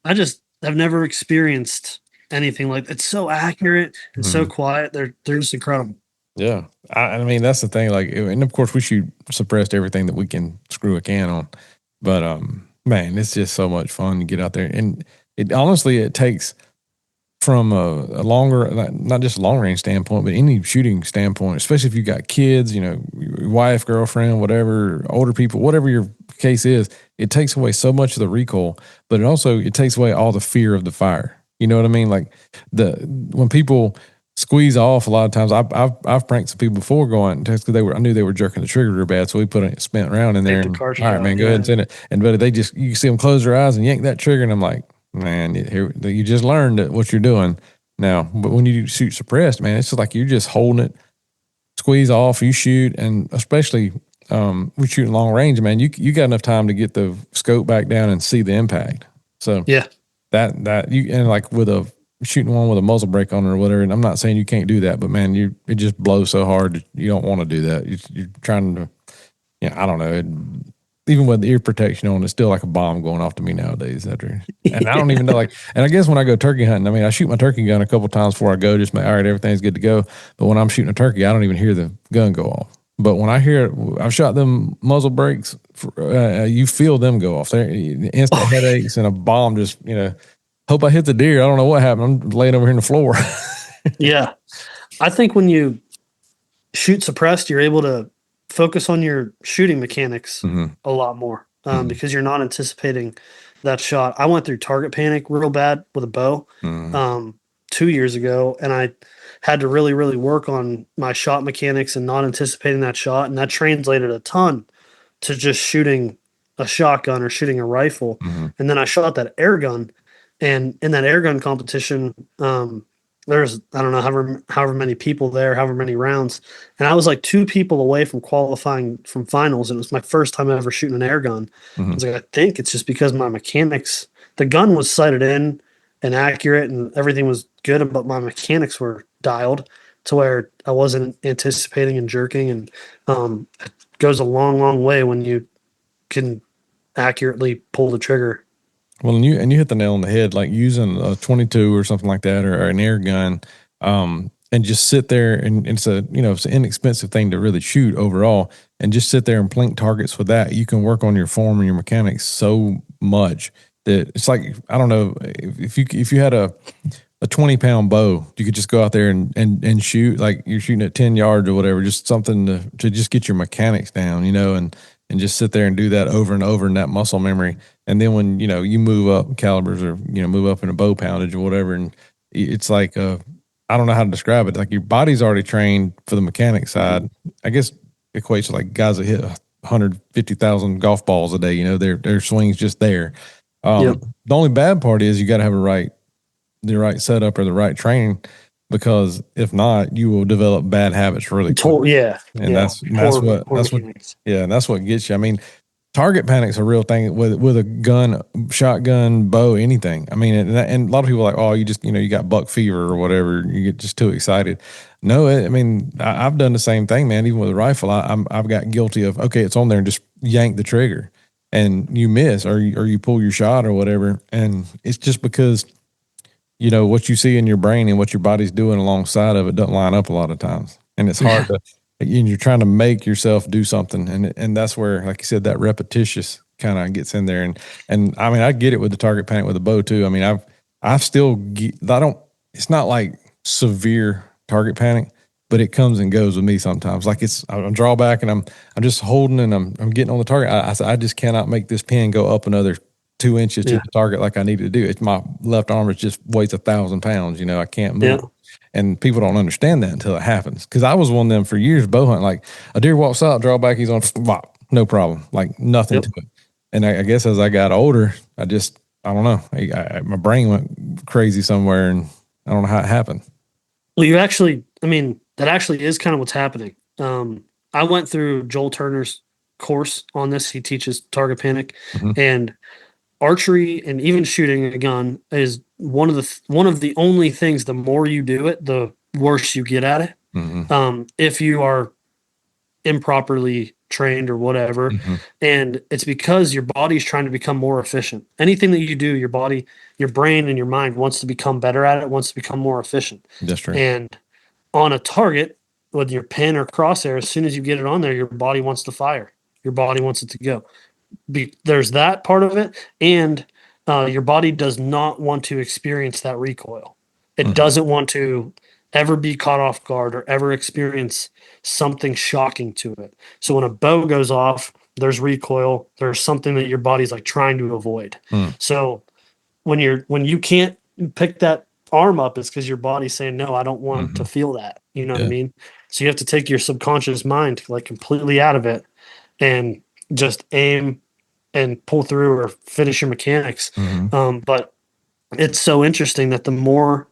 I've never experienced anything like it's so accurate and so quiet. They're just incredible. Yeah. I mean, that's the thing. Like, and of course we shoot suppressed everything that we can screw a can on, but, man, it's just so much fun to get out there. And it takes from a longer, not just a long range standpoint, but any shooting standpoint, especially if you got kids, your wife, girlfriend, whatever, older people, whatever your case is, it takes away so much of the recoil, but it takes away all the fear of the fire. You know what I mean? Like when people squeeze off, a lot of times I've pranked some people before going just because I knew they were jerking the trigger real bad, so we put a spent round in there Take the and cartridge all right, out. man, go ahead and send it. And but they just you see them close their eyes and yank that trigger, and I'm like, man, you just learned what you're doing now. But when you shoot suppressed, man, it's just like you're just holding it, squeeze off, you shoot, and especially we shooting long range, man. You got enough time to get the scope back down and see the impact. So Yeah. that you and like with a shooting one with a muzzle brake on it or whatever. And I'm not saying you can't do that, but man, it just blows so hard that you don't want to do that. You're trying to, I don't know. Even with the ear protection on, it's still like a bomb going off to me nowadays. And I don't even know, like, and I guess when I go turkey hunting, I mean, I shoot my turkey gun a couple times before I go, just make, all right, everything's good to go. But when I'm shooting a turkey, I don't even hear the gun go off. But when I hear it, I've shot them muzzle brakes, you feel them go off. They're instant headaches and a bomb just, hope I hit the deer. I don't know what happened. I'm laying over here on the floor. Yeah. I think when you shoot suppressed, you're able to focus on your shooting mechanics a lot more because you're not anticipating that shot. I went through target panic real bad with a bow 2 years ago, and I had to really, really work on my shot mechanics and not anticipating that shot. And that translated a ton to just shooting a shotgun or shooting a rifle. And then I shot that air gun. And in that air gun competition, there's, I don't know, however many people there, however many rounds. And I was like 2 people away from qualifying from finals. And it was my first time ever shooting an air gun. I was like, I think it's just because my mechanics, the gun was sighted in and accurate and everything was good, but my mechanics were dialed to where I wasn't anticipating and jerking. And it goes a long, long way when you can accurately pull the trigger. Well, and you hit the nail on the head, like using a 22 or something like that, or an air gun, and just sit there and it's it's an inexpensive thing to really shoot overall, and just sit there and plink targets with that. You can work on your form and your mechanics so much that it's like, I don't know, if you had a 20-pound bow, you could just go out there and shoot like you're shooting at 10 yards or whatever, just something to just get your mechanics down, and just sit there and do that over and over in that muscle memory. And then when, you move up calibers or, move up in a bow poundage or whatever, and it's like, I don't know how to describe it. Like your body's already trained for the mechanic side. I guess equates to like guys that hit 150,000 golf balls a day, their swing's just there. Yep. The only bad part is you got to have the right setup or the right training, because if not, you will develop bad habits really quick. Yeah. And that's what gets you. I mean, target panic's a real thing with a gun, shotgun, bow, anything. I mean, and a lot of people are like, oh, you just, you got buck fever or whatever. You get just too excited. No, I mean, I've done the same thing, man. Even with a rifle, I've got guilty of, okay, it's on there and just yank the trigger and you miss or you pull your shot or whatever. And it's just because, what you see in your brain and what your body's doing alongside of it doesn't line up a lot of times. And it's hard to, you're trying to make yourself do something. And that's where, like you said, that repetitious kind of gets in there. And I mean, I get it with the target panic with the bow too. I mean, it's not like severe target panic, but it comes and goes with me sometimes. Like I'm draw back and I'm just holding and I'm getting on the target. I just cannot make this pin go up another 2 inches to the target like I need to do. It's my left arm is just weighs 1,000 pounds. I can't move. Yeah. And people don't understand that until it happens. Because I was one of them for years, bow hunting. Like a deer walks out, draw back, he's on, no problem. Like nothing to it. And I guess as I got older, I don't know. My brain went crazy somewhere, and I don't know how it happened. Well, that actually is kind of what's happening. I went through Joel Turner's course on this. He teaches target panic, and archery and even shooting a gun is one of the only things, the more you do it, the worse you get at it. If you are improperly trained or whatever. And it's because your body's trying to become more efficient. Anything that you do, your body, your brain and your mind wants to become better at it, wants to become more efficient. That's true. And on a target with your pin or crosshair, as soon as you get it on there, your body wants to fire. Your body wants it to go. There's that part of it, and your body does not want to experience that recoil. It doesn't want to ever be caught off guard or ever experience something shocking to it. So when a bow goes off, there's recoil. There's something that your body's like trying to avoid. So when you can't pick that arm up, it's because your body's saying, no, I don't want to Mhm. feel that. You know what I Yeah. mean? So you have to take your subconscious mind like completely out of it and just aim and pull through or finish your mechanics. Mhm. But it's so interesting that the more,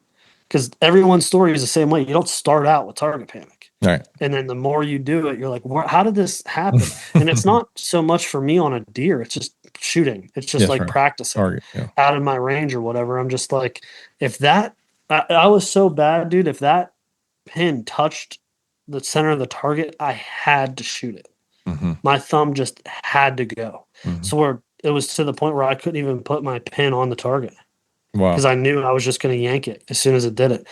because everyone's story is the same way. You don't start out with target panic. Right. And then the more you do it, you're like, how did this happen? And it's not so much for me on a deer, it's just shooting. It's just Yes, like right. practicing Target. Yeah. out of my range or whatever. I'm just like, if that, I was so bad, dude. If that pin touched the center of the target, I had to shoot it. Mhm. My thumb just had to go. Mhm. So where it was to the point where I couldn't even put my pin on the target because Wow. I knew I was just going to yank it as soon as it did it.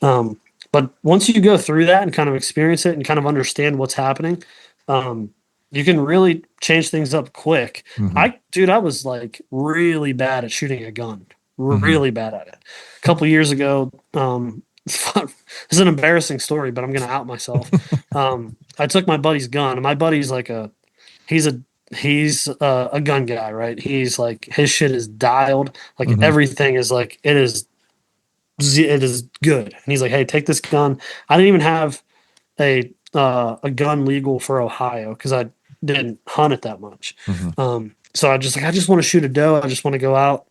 Um, but once you go through that and kind of experience it and kind of understand what's happening, um, you can really change things up quick. Mhm. Dude, I was like really bad at shooting a gun, Mhm. really bad at it. A couple years ago, this is an embarrassing story, but I'm going to out myself. I took my buddy's gun, and my buddy's like he's a a gun guy, right? He's like his shit is dialed, like Mhm. everything is like it is good. And he's like, hey, take this gun. I didn't even have a gun legal for Ohio because I didn't hunt it that much. Mhm. So I just want to shoot a doe. I just want to go out.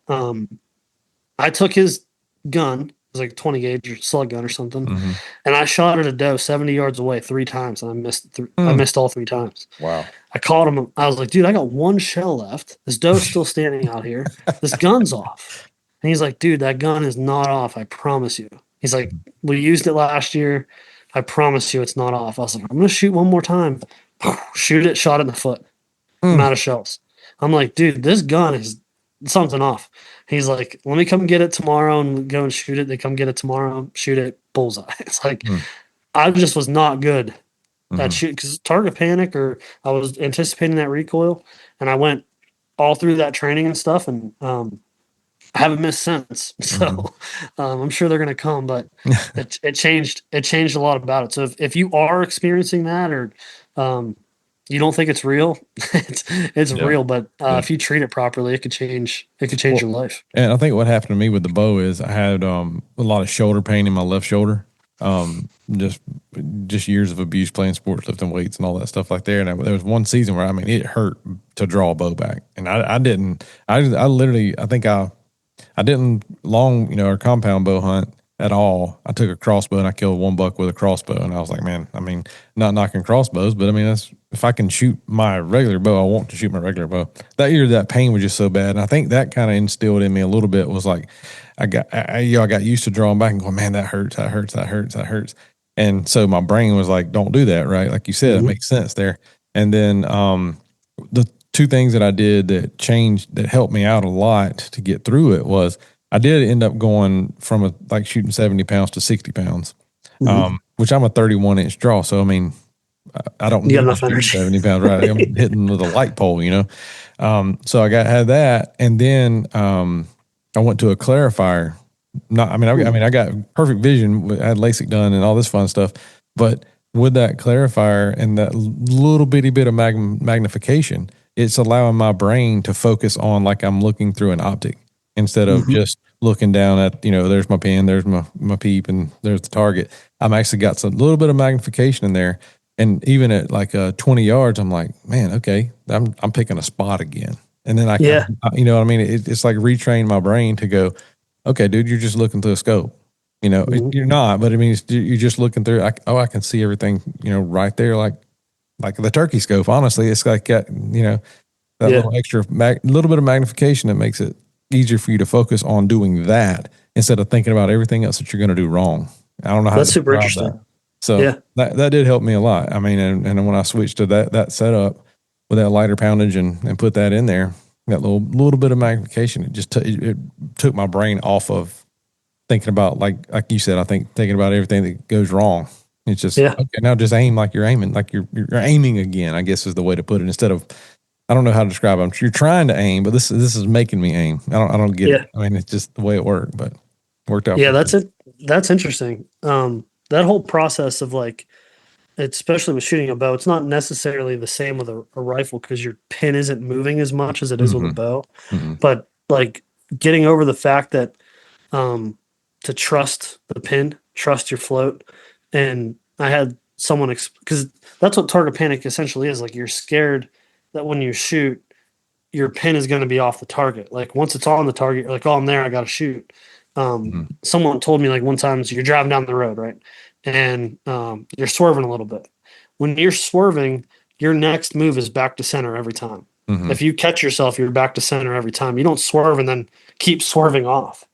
I took his gun. It was like a 20 gauge or slug gun or something, Mhm. and I shot at a doe 70 yards away 3 times, and I Mm. missed all 3 times. Wow. I called him. I was like, dude, I got one shell left. This doe's still standing out here. This gun's off. And he's like, dude, that gun is not off. I promise you. He's like, we used it last year. I promise you it's not off. I was like, I'm going to shoot one more time. Shoot it, shot it in the foot. I'm Mm. out of shells. I'm like, dude, this gun is something off. He's like, let me come get it tomorrow and go and shoot it. They come get it tomorrow, shoot it, bullseye. It's like, Mm. I just was not good at Mhm. shoot because target panic or I was anticipating that recoil and I went all through that training and stuff and I haven't missed since. Mhm. So I'm sure they're going to come, but it changed a lot about it. So if you are experiencing that or um, you don't think it's real, it's Yeah. real. But Yeah. if you treat it properly, it could change Well, your life. and I think what happened to me with the bow is I had a lot of shoulder pain in my left shoulder. Just years of abuse playing sports, lifting weights, and all that stuff like there. And there was one season where I mean it hurt to draw a bow back, and I didn't. I literally I think I didn't long, or compound bow hunt at all. I took a crossbow and I killed one buck with a crossbow. And I was like, man, I mean, not knocking crossbows, but I mean, that's if I can shoot my regular bow, I want to shoot my regular bow. That year, that pain was just so bad. And I think that kind of instilled in me a little bit was like, I got used to drawing back and going, man, that hurts, that hurts, that hurts, that hurts. And so my brain was like, don't do that. Right. Like you said, it Mm-hmm. makes sense there. And then, the two things that I did that changed that helped me out a lot to get through it was I did end up going from like shooting 70 pounds to 60 pounds, Mm-hmm. which I'm a 31-inch draw. So, I mean, I don't You got need to enough shoot energy. 70 pounds, right? I'm hitting with a light pole. So had that. And then, I went to a clarifier. Not, I got perfect vision. I had LASIK done and all this fun stuff, but with that clarifier and that little bitty bit of magnification, it's allowing my brain to focus on like I'm looking through an optic instead of Mm-hmm. just looking down at, there's my pen, there's my peep, and there's the target. I'm actually got some little bit of magnification in there. And even at like 20 yards, I'm like, man, okay, I'm picking a spot again. And then Yeah. you know what I mean? It's like retrain my brain to go, okay, dude, you're just looking through a scope. Mm-hmm. You're not, but I mean, you're just looking through. I can see everything, right there, like the turkey scope. Honestly, it's like that Yeah. little extra little bit of magnification that makes it easier for you to focus on doing that instead of thinking about everything else that you're going to do wrong. I don't know how to That's super describe interesting. that. So Yeah. that did help me a lot. I mean, and when I switched to that setup with that lighter poundage and put that in there, that little bit of magnification, it just it took my brain off of thinking about like you said. I think thinking about everything that goes wrong. It's just Yeah. okay. Now just aim like you're aiming, like you're aiming again. I guess is the way to put it. Instead of I don't know how to describe it. You're trying to aim, but this is making me aim. I don't get Yeah. it. I mean, it's just the way it worked, but worked out Yeah. pretty That's good. it. That's interesting. That whole process of like, especially with shooting a bow, it's not necessarily the same with a rifle because your pin isn't moving as much as it is with a Mm-hmm. bow. Mm-hmm. But like getting over the fact that to trust the pin, trust your float. And I had someone because that's what target panic essentially is. Like you're scared that when you shoot, your pin is going to be off the target. Like once it's on the target, you're like, oh, I'm there. I got to shoot. Someone told me like one time, so you're driving down the road, right? And you're swerving a little bit. When you're swerving, your next move is back to center every time. If you catch yourself, you're back to center every time. You don't swerve and then keep swerving off.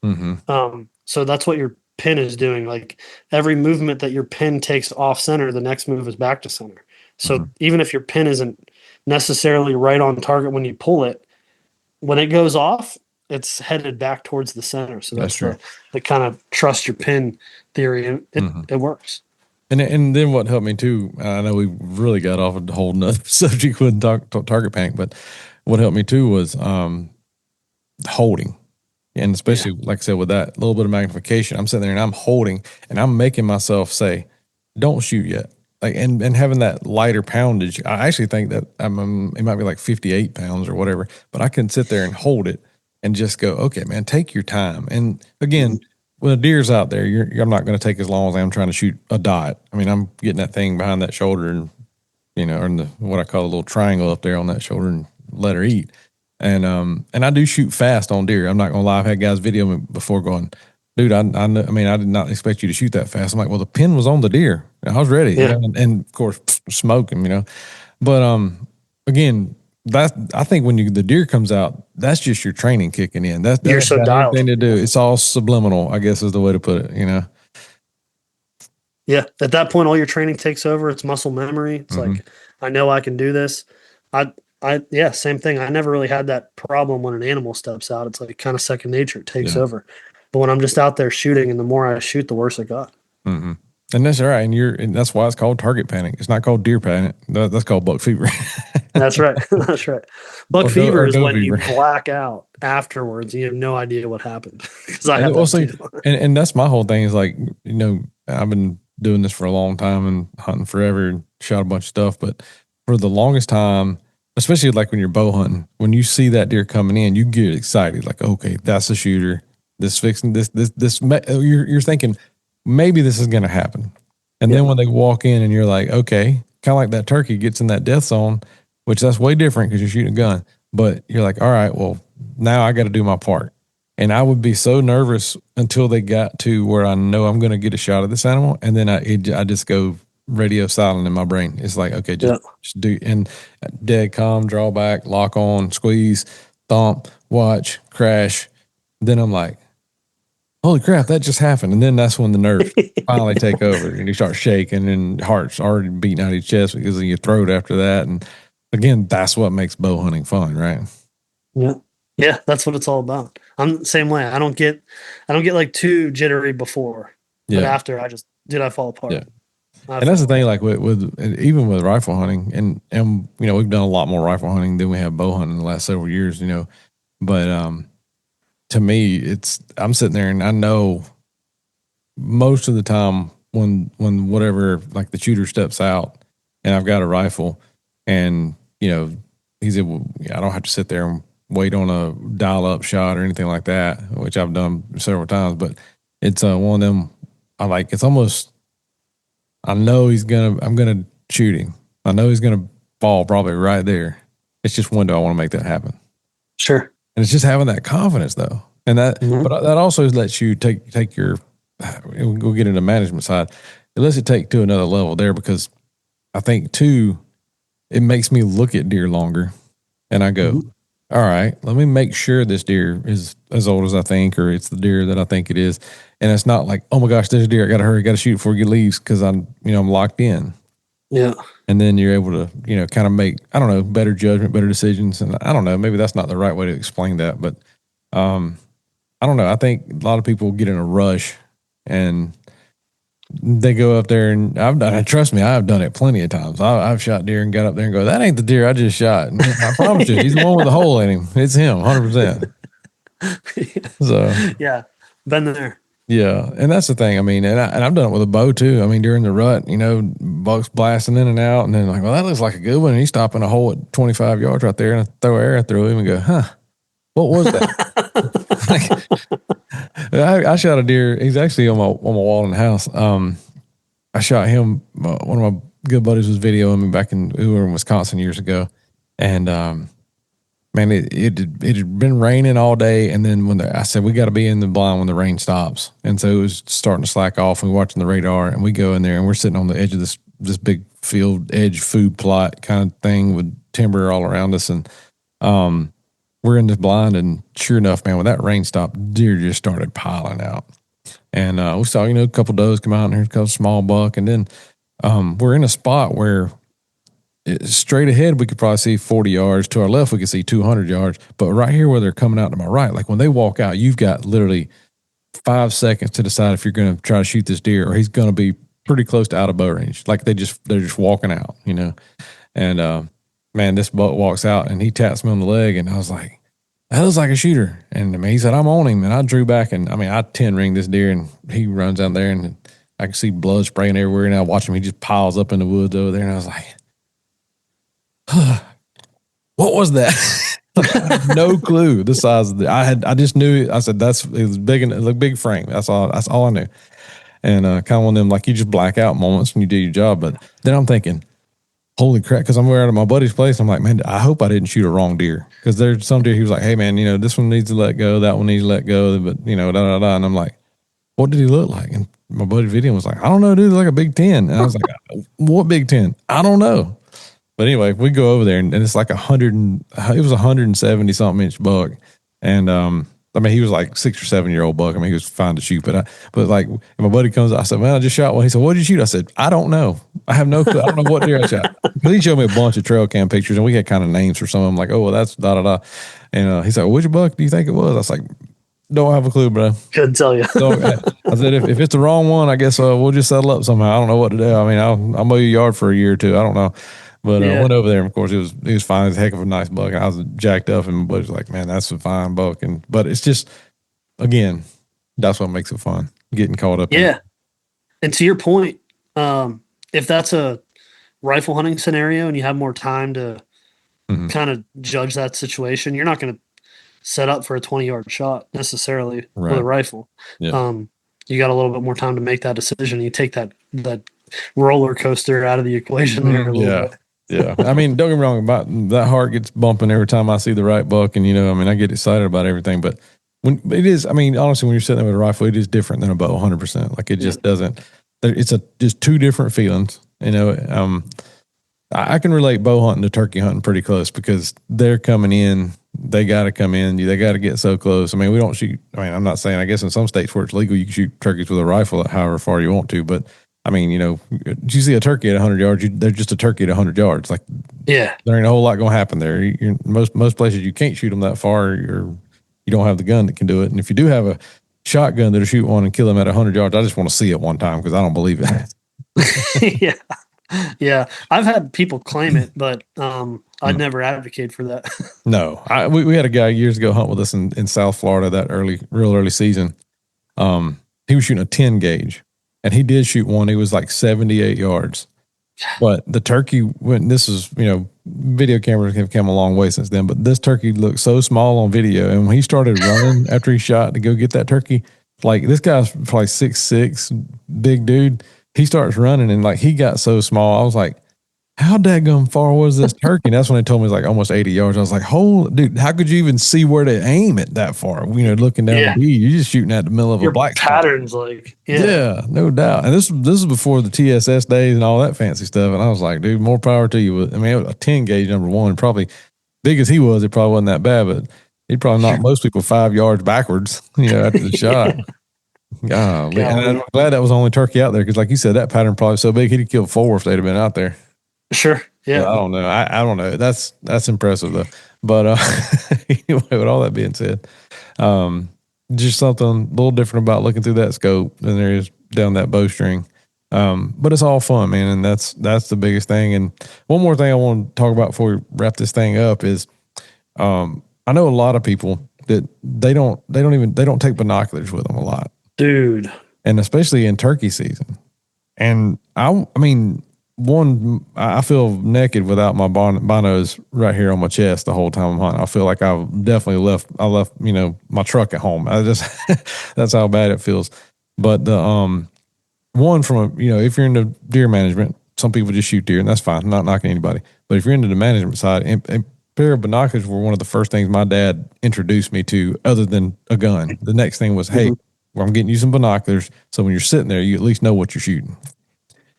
So that's what your pin is doing. Like every movement that your pin takes off center, the next move is back to center. So even if your pin isn't necessarily right on target when you pull it, when it goes off, it's headed back towards the center. So that's the kind of trust your pin theory, and it works. And then what helped me too, I know we really got off a whole nother subject with target panic, but what helped me too was holding. And especially, like I said, with that little bit of magnification, I'm sitting there and I'm holding and I'm making myself say, don't shoot yet. Like, and having that lighter poundage, I actually think that it might be like 58 pounds or whatever, but I can sit there and hold it and just go, okay, man, take your time. And again, when a deer's out there, I'm not going to take as long as I'm trying to shoot a dot. I mean, I'm getting that thing behind that shoulder and, you know, or in what I call a little triangle up there on that shoulder and let her eat. And I do shoot fast on deer. I'm not going to lie. I've had guys video me before going, dude, I mean, I did not expect you to shoot that fast. I'm like, well, the pin was on the deer. I was ready. You know? And of course, smoke him, you know. But again, I think when the deer comes out, that's just your training kicking in. That's you're so dialed. Anything to do. It's all subliminal, I guess is the way to put it, you know. Yeah. At that point, all your training takes over. It's muscle memory. It's like, I know I can do this. Yeah, same thing. I never really had that problem when an animal steps out. It's like kind of second nature. It takes over. But when I'm just out there shooting, and the more I shoot, the worse it got. And that's all right. And that's why it's called target panic. It's not called deer panic. That's called buck fever. That's right. That's right. Buck fever is when you black out afterwards. And you have no idea what happened. Because I had that too. And that's my whole thing is like, you know, I've been doing this for a long time and hunting forever and shot a bunch of stuff. But for the longest time, especially like when you're bow hunting, when you see that deer coming in, you get excited. Like, okay, that's a shooter. This fixing this. You're thinking maybe this is going to happen, and then when they walk in and you're like, okay, kind of like that turkey gets in that death zone, which that's way different because you're shooting a gun. But you're like, all right, well, now I got to do my part. And I would be so nervous until they got to where I know I'm going to get a shot of this animal, and then I just go radio silent in my brain. It's like, okay, just do, and dead calm, draw back, lock on, squeeze, thump, watch, crash. Then I'm like, holy crap, that just happened. And then that's when the nerves finally take over and you start shaking and heart's already beating out of your chest because of your throat after that. And again, that's what makes bow hunting fun, right? Yeah. Yeah, that's what it's all about. I'm the same way. I don't get like too jittery before. But after I fall apart. Yeah. And that's the thing, like with even with rifle hunting, and you know, we've done a lot more rifle hunting than we have bow hunting in the last several years, you know. But to me, I'm sitting there and I know most of the time when whatever, like the shooter steps out and I've got a rifle and, you know, he's able, I don't have to sit there and wait on a dial up shot or anything like that, which I've done several times, but it's one of them, it's almost, I know I'm going to shoot him. I know he's going to fall probably right there. It's just when do I want to make that happen? Sure. And it's just having that confidence though. And that, but that also lets you take your, we'll get into the management side. It lets it take to another level there because I think too, it makes me look at deer longer and I go, all right, let me make sure this deer is as old as I think, or it's the deer that I think it is. And it's not like, oh my gosh, there's a deer. I got to hurry, got to shoot before he leaves because I'm locked in. Yeah. And then you're able to, kind of make, I don't know, better judgment, better decisions. And I don't know, maybe that's not the right way to explain that, but I don't know. I think a lot of people get in a rush and they go up there and I've done it. Trust me, I've done it plenty of times. I've shot deer and got up there and go, that ain't the deer I just shot. And I promise you, he's the one with the hole in him. It's him, 100%. So yeah, been there. Yeah, and that's the thing. I mean, and I've done it with a bow too. I mean, during the rut, bucks blasting in and out, and then like, well, that looks like a good one. And he's stopping a hole at 25 yards right there, and I throw air through him and go, huh, what was that? I shot a deer. He's actually on my wall in the house. I shot him. One of my good buddies was videoing me back in we were in Wisconsin years ago, and man, it had been raining all day, and then I said we got to be in the blind when the rain stops, and so it was starting to slack off. And we're watching the radar, and we go in there, and we're sitting on the edge of this big field edge food plot kind of thing with timber all around us, and we're in this blind, and sure enough, man, when that rain stopped, deer just started piling out. And we saw, a couple does come out, and here's a couple small buck. And then we're in a spot where straight ahead, we could probably see 40 yards. To our left, we could see 200 yards. But right here where they're coming out to my right, like when they walk out, you've got literally 5 seconds to decide if you're going to try to shoot this deer or he's going to be pretty close to out of bow range. Like they're just walking out, And man, this buck walks out, and he taps me on the leg, and I was like, that looks like a shooter. And I mean, he said, I'm on him. And I drew back, and I 10 ringed this deer, and he runs out there, and I can see blood spraying everywhere. And I watch him, he just piles up in the woods over there. And I was like, what was that? I had no clue the size of I just knew, I said, it was big, and a big frame. That's all I knew. And kind of one of them, like, you just black out moments when you do your job. But then I'm thinking, holy crap, because I'm out at my buddy's place. I'm like, man, I hope I didn't shoot a wrong deer. Because there's some deer, he was like, hey, man, this one needs to let go. That one needs to let go. But, da-da-da. And I'm like, what did he look like? And my buddy's video was like, I don't know, dude, like a Big 10. And I was like, what Big 10? I don't know. But anyway, we go over there, and it's like it was 170 something inch buck. And, he was like 6 or 7 year old buck. He was fine to shoot, but like, my buddy comes, I said, man, I just shot one. He said, what did you shoot? I said, I don't know. I have no clue. I don't know what deer I shot. Because he showed me a bunch of trail cam pictures, and we had kind of names for some of them, like, oh, well, that's da-da-da. And he said, well, which buck do you think it was? I was like, don't have a clue, bro. Couldn't tell you. So, I said, if it's the wrong one, I guess we'll just settle up somehow. I don't know what to do. I'll mow your yard for a year or two. I don't know. But I went over there, and of course, he was fine. It was a heck of a nice buck. And I was jacked up, and my buddy's like, man, that's a fine buck. But it's just, again, that's what makes it fun, getting caught up. Yeah. And to your point, if that's a rifle hunting scenario and you have more time to kind of judge that situation, you're not going to set up for a 20-yard shot necessarily with a rifle. Yeah. You got a little bit more time to make that decision. You take that roller coaster out of the equation there a little bit. Yeah. Don't get me wrong, about that heart gets bumping every time I see the right buck, and I get excited about everything, but when it is, honestly, when you're sitting there with a rifle, it is different than a bow 100%. Like it just doesn't, it's just two different feelings. I can relate bow hunting to turkey hunting pretty close because they're coming in, they got to come in, they got to get so close. We don't shoot, I'm not saying, I guess in some states where it's legal, you can shoot turkeys with a rifle at however far you want to, but you see a turkey at 100 yards, they're just a turkey at 100 yards. Like, there ain't a whole lot going to happen there. Most places you can't shoot them that far. You don't have the gun that can do it. And if you do have a shotgun that'll shoot one and kill them at 100 yards, I just want to see it one time because I don't believe it. Yeah. I've had people claim it, but I'd never advocate for that. No. We had a guy years ago hunt with us in South Florida that real early season. He was shooting a 10 gauge. And he did shoot one. He was like 78 yards. But the turkey, video cameras have come a long way since then. But this turkey looked so small on video. And when he started running after he shot to go get that turkey, like this guy's probably 6'6", big dude. He starts running, and like he got so small. I was like, how daggum far was this turkey? And that's when they told me it was like almost 80 yards. I was like, holy dude, how could you even see where to aim it that far? Looking down the bead, you're just shooting at the middle of a black patterns spot. like no doubt. And this is before the TSS days and all that fancy stuff. And I was like, dude, more power to you. It was a 10 gauge number one, probably big as he was, it probably wasn't that bad, but he'd probably knock most people 5 yards backwards, after the shot. Golly. And I'm glad that was the only turkey out there because, like you said, that pattern probably so big he'd have killed 4 if they'd have been out there. Sure. Yeah. But I don't know. I don't know. That's impressive though. But anyway, with all that being said, just something a little different about looking through that scope than there is down that bowstring. But it's all fun, man, and that's the biggest thing. And one more thing I want to talk about before we wrap this thing up is, I know a lot of people that they don't take binoculars with them a lot, dude, and especially in turkey season. And I feel naked without my binos right here on my chest the whole time I'm hunting. I feel like I left, my truck at home. I just, that's how bad it feels. But the, one from if you're into deer management, some people just shoot deer and that's fine. I'm not knocking anybody. But if you're into the management side, and pair of binoculars were one of the first things my dad introduced me to other than a gun. The next thing was, hey, Mhm. well, I'm getting you some binoculars. So when you're sitting there, you at least know what you're shooting.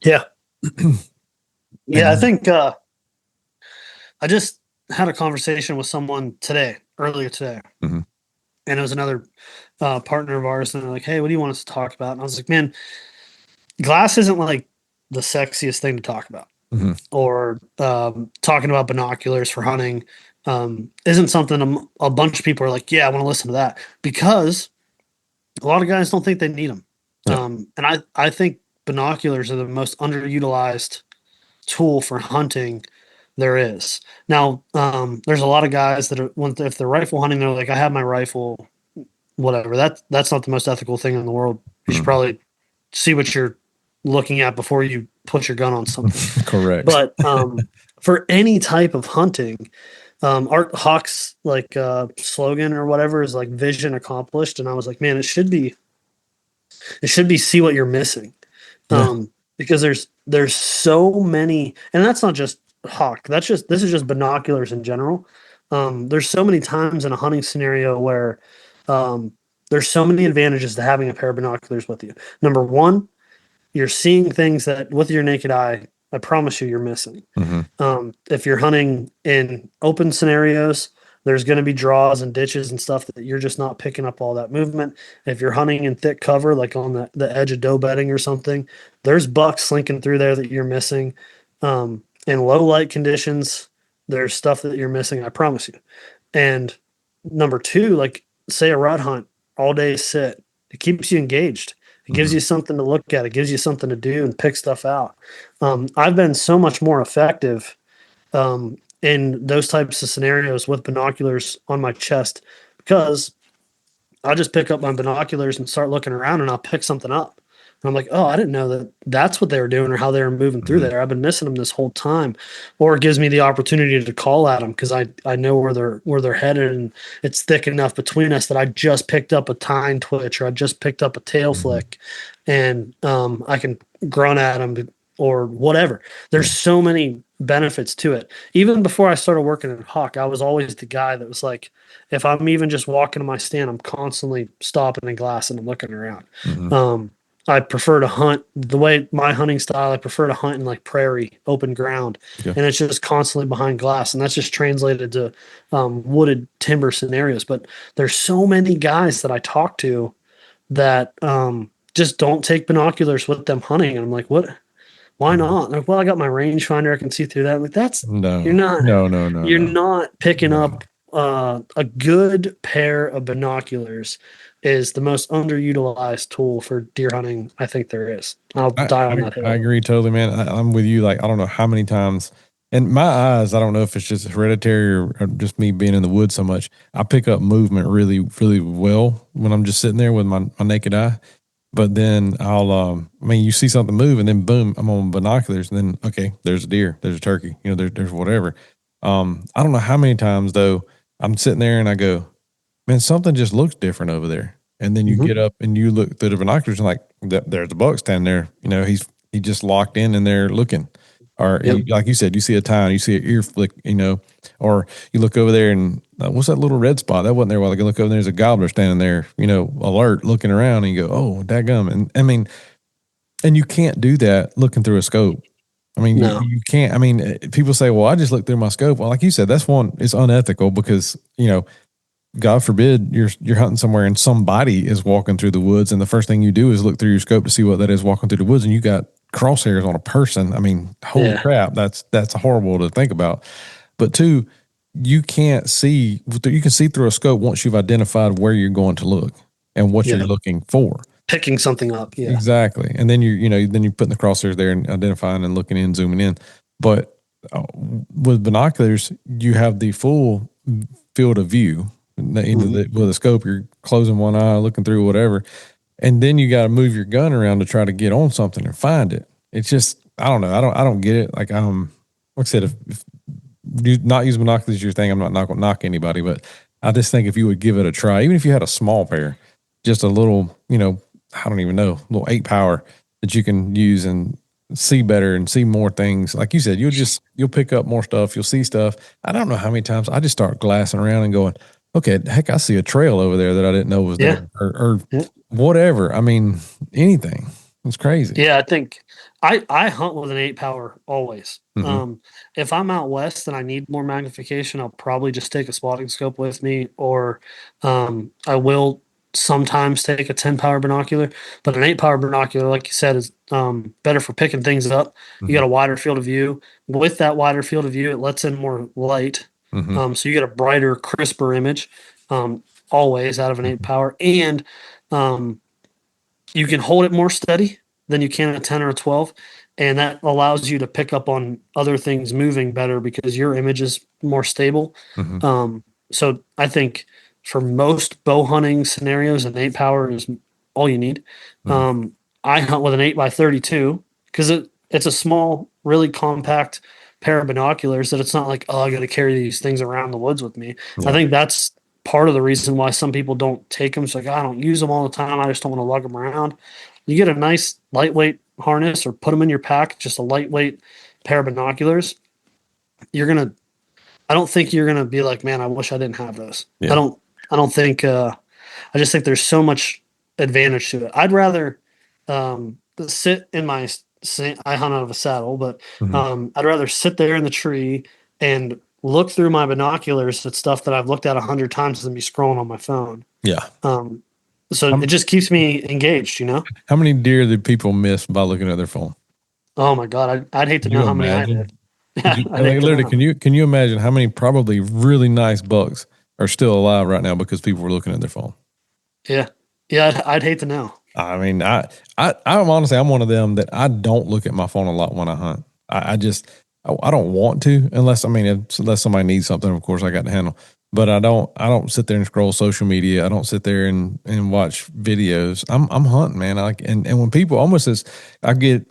Yeah. And Yeah. I think I just had a conversation with someone earlier today, Mhm. and it was another partner of ours. And they're like, hey, what do you want us to talk about? And I was like, man, glass isn't like the sexiest thing to talk about, Mhm. or talking about binoculars for hunting isn't something a bunch of people are like, yeah, I want to listen to that, because a lot of guys don't think they need them. Yeah. And I think binoculars are the most underutilized tool for hunting there is. Now, there's a lot of guys that if they're rifle hunting, they're like, I have my rifle, whatever. That's not the most ethical thing in the world. You should Mhm. probably see what you're looking at before you put your gun on something. Correct. But for any type of hunting, Art Hawke's slogan or whatever is like vision accomplished, and I was like, man, it should be see what you're missing, Yeah. because there's so many, and that's not just Hawke. This is just binoculars in general. There's so many times in a hunting scenario where um, there's so many advantages to having a pair of binoculars with you. Number one, you're seeing things that with your naked eye, I promise you're missing. Mhm. If you're hunting in open scenarios, there's going to be draws and ditches and stuff that you're just not picking up all that movement. If you're hunting in thick cover, like on the edge of doe bedding or something, there's bucks slinking through there that you're missing. In low light conditions, there's stuff that you're missing, I promise you. And number two, like say a rut hunt, all day sit, it keeps you engaged. It gives Mhm. you something to look at. It gives you something to do and pick stuff out. I've been so much more effective in those types of scenarios with binoculars on my chest, because I'll just pick up my binoculars and start looking around, and I'll pick something up. And I'm like, oh, I didn't know that that's what they were doing or how they were moving through Mhm. there. I've been missing them this whole time. Or it gives me the opportunity to call at them because I know where they're headed, and it's thick enough between us that I just picked up a tine twitch or I just picked up a tail Mhm. flick, and I can grunt at them or whatever. There's Yeah. so many benefits to it. Even before I started working at Hawke, I was always the guy that was like, if I'm even just walking to my stand, I'm constantly stopping and glassing and looking around. Mhm. Um, I prefer to hunt the way my hunting style. I prefer to hunt in like prairie, open ground, Yeah. and it's just constantly behind glass, and that's just translated to wooded timber scenarios. But there's so many guys that I talk to that just don't take binoculars with them hunting, and I'm like, what? Why Mhm. not? Like, well, I got my rangefinder. I can see through that. Like, you're No. not No. No. No. you're No. not picking No. up a good pair of binoculars is the most underutilized tool for deer hunting I think there is. I'll I, die on I that I hill. agree totally, man. I'm with you. Like I don't know how many times, and my eyes. I don't know if it's just hereditary or just me being in the woods so much. I pick up movement really, really well when I'm just sitting there with my naked eye. But then I mean, you see something move, and then boom, I'm on binoculars, and then okay, there's a deer, there's a turkey, there's whatever. I don't know how many times though I'm sitting there and I go, man, something just looks different over there. And then you Mhm. get up and you look through the binoculars and like, there's a buck standing there. He just locked in there looking. Or Yep. like you said, you see a tine, you see an ear flick, or you look over there and what's that little red spot? That wasn't there a while ago. Look over there, there's a gobbler standing there, alert, looking around, and you go, oh, dadgum. And I mean, and you can't do that looking through a scope. I mean, No. you can't. I mean, people say, well, I just look through my scope. Well, like you said, that's one, it's unethical because, God forbid you're hunting somewhere and somebody is walking through the woods, and the first thing you do is look through your scope to see what that is walking through the woods, and you got crosshairs on a person. I mean, holy Yeah. crap, that's horrible to think about. But two, you can't see. You can see through a scope once you've identified where you're going to look and what you're Yeah. looking for. Picking something up. Yeah. Exactly, and then you're putting the crosshairs there and identifying and looking in, zooming in. But with binoculars, you have the full field of view. Either Mhm. with a scope, you're closing one eye, looking through whatever, and then you got to move your gun around to try to get on something and find it. It's just I don't know. I don't get it. Like I said, if you not use binoculars is your thing, I'm not going to knock anybody, but I just think if you would give it a try, even if you had a small pair, just a little, I don't even know, little 8 power that you can use and see better and see more things. Like you said, you'll pick up more stuff. You'll see stuff. I don't know how many times I just start glassing around and going, okay, heck, I see a trail over there that I didn't know was Yeah. there, or Yeah. whatever. I mean, anything. It's crazy. Yeah, I think I hunt with an 8 power always. Hmm. If I'm out west and I need more magnification, I'll probably just take a spotting scope with me, or I will sometimes take a 10 power binocular. But an 8 power binocular, like you said, is better for picking things up. You Hmm. got a wider field of view. With that wider field of view, it lets in more light, Hmm. so you get a brighter, crisper image. Always out of an 8 power, and um, you can hold it more steady than you can a 10 or a 12, and that allows you to pick up on other things moving better because your image is more stable. Hmm. So I think for most bow hunting scenarios, an 8 power is all you need. Hmm. um, I hunt with an 8x32 because it's a small, really compact pair of binoculars that it's not like, oh, I got to carry these things around the woods with me. I Yeah. think that's part of the reason why some people don't take them. It's like, I don't use them all the time. I just don't want to lug them around. You get a nice lightweight harness or put them in your pack, just a lightweight pair of binoculars. You're gonna. I don't think you're gonna be like, man, I wish I didn't have those. I Yeah. don't. I don't think. I just think there's so much advantage to it. I'd rather sit in my. I hunt out of a saddle, but Hmm. I'd rather sit there in the tree and look through my binoculars at stuff that I've looked at 100 times than be scrolling on my phone. Yeah. Um, so How, it just keeps me engaged, you know? how many deer do people miss by looking at their phone? Oh my God. I'd hate to Can know you how many I imagine? did. Yeah, I I'd mean, hate to literally, know. can you imagine how many probably really nice bucks are still alive right now because people were looking at their phone? Yeah. Yeah. I'd hate to know. I mean, I'm honestly, I'm one of them that I don't look at my phone a lot when I hunt. I just, I don't want to unless, I mean, unless somebody needs something, of course I got to handle, but I don't sit there and scroll social media. I don't sit there and watch videos. I'm hunting, man. And when people almost as I get,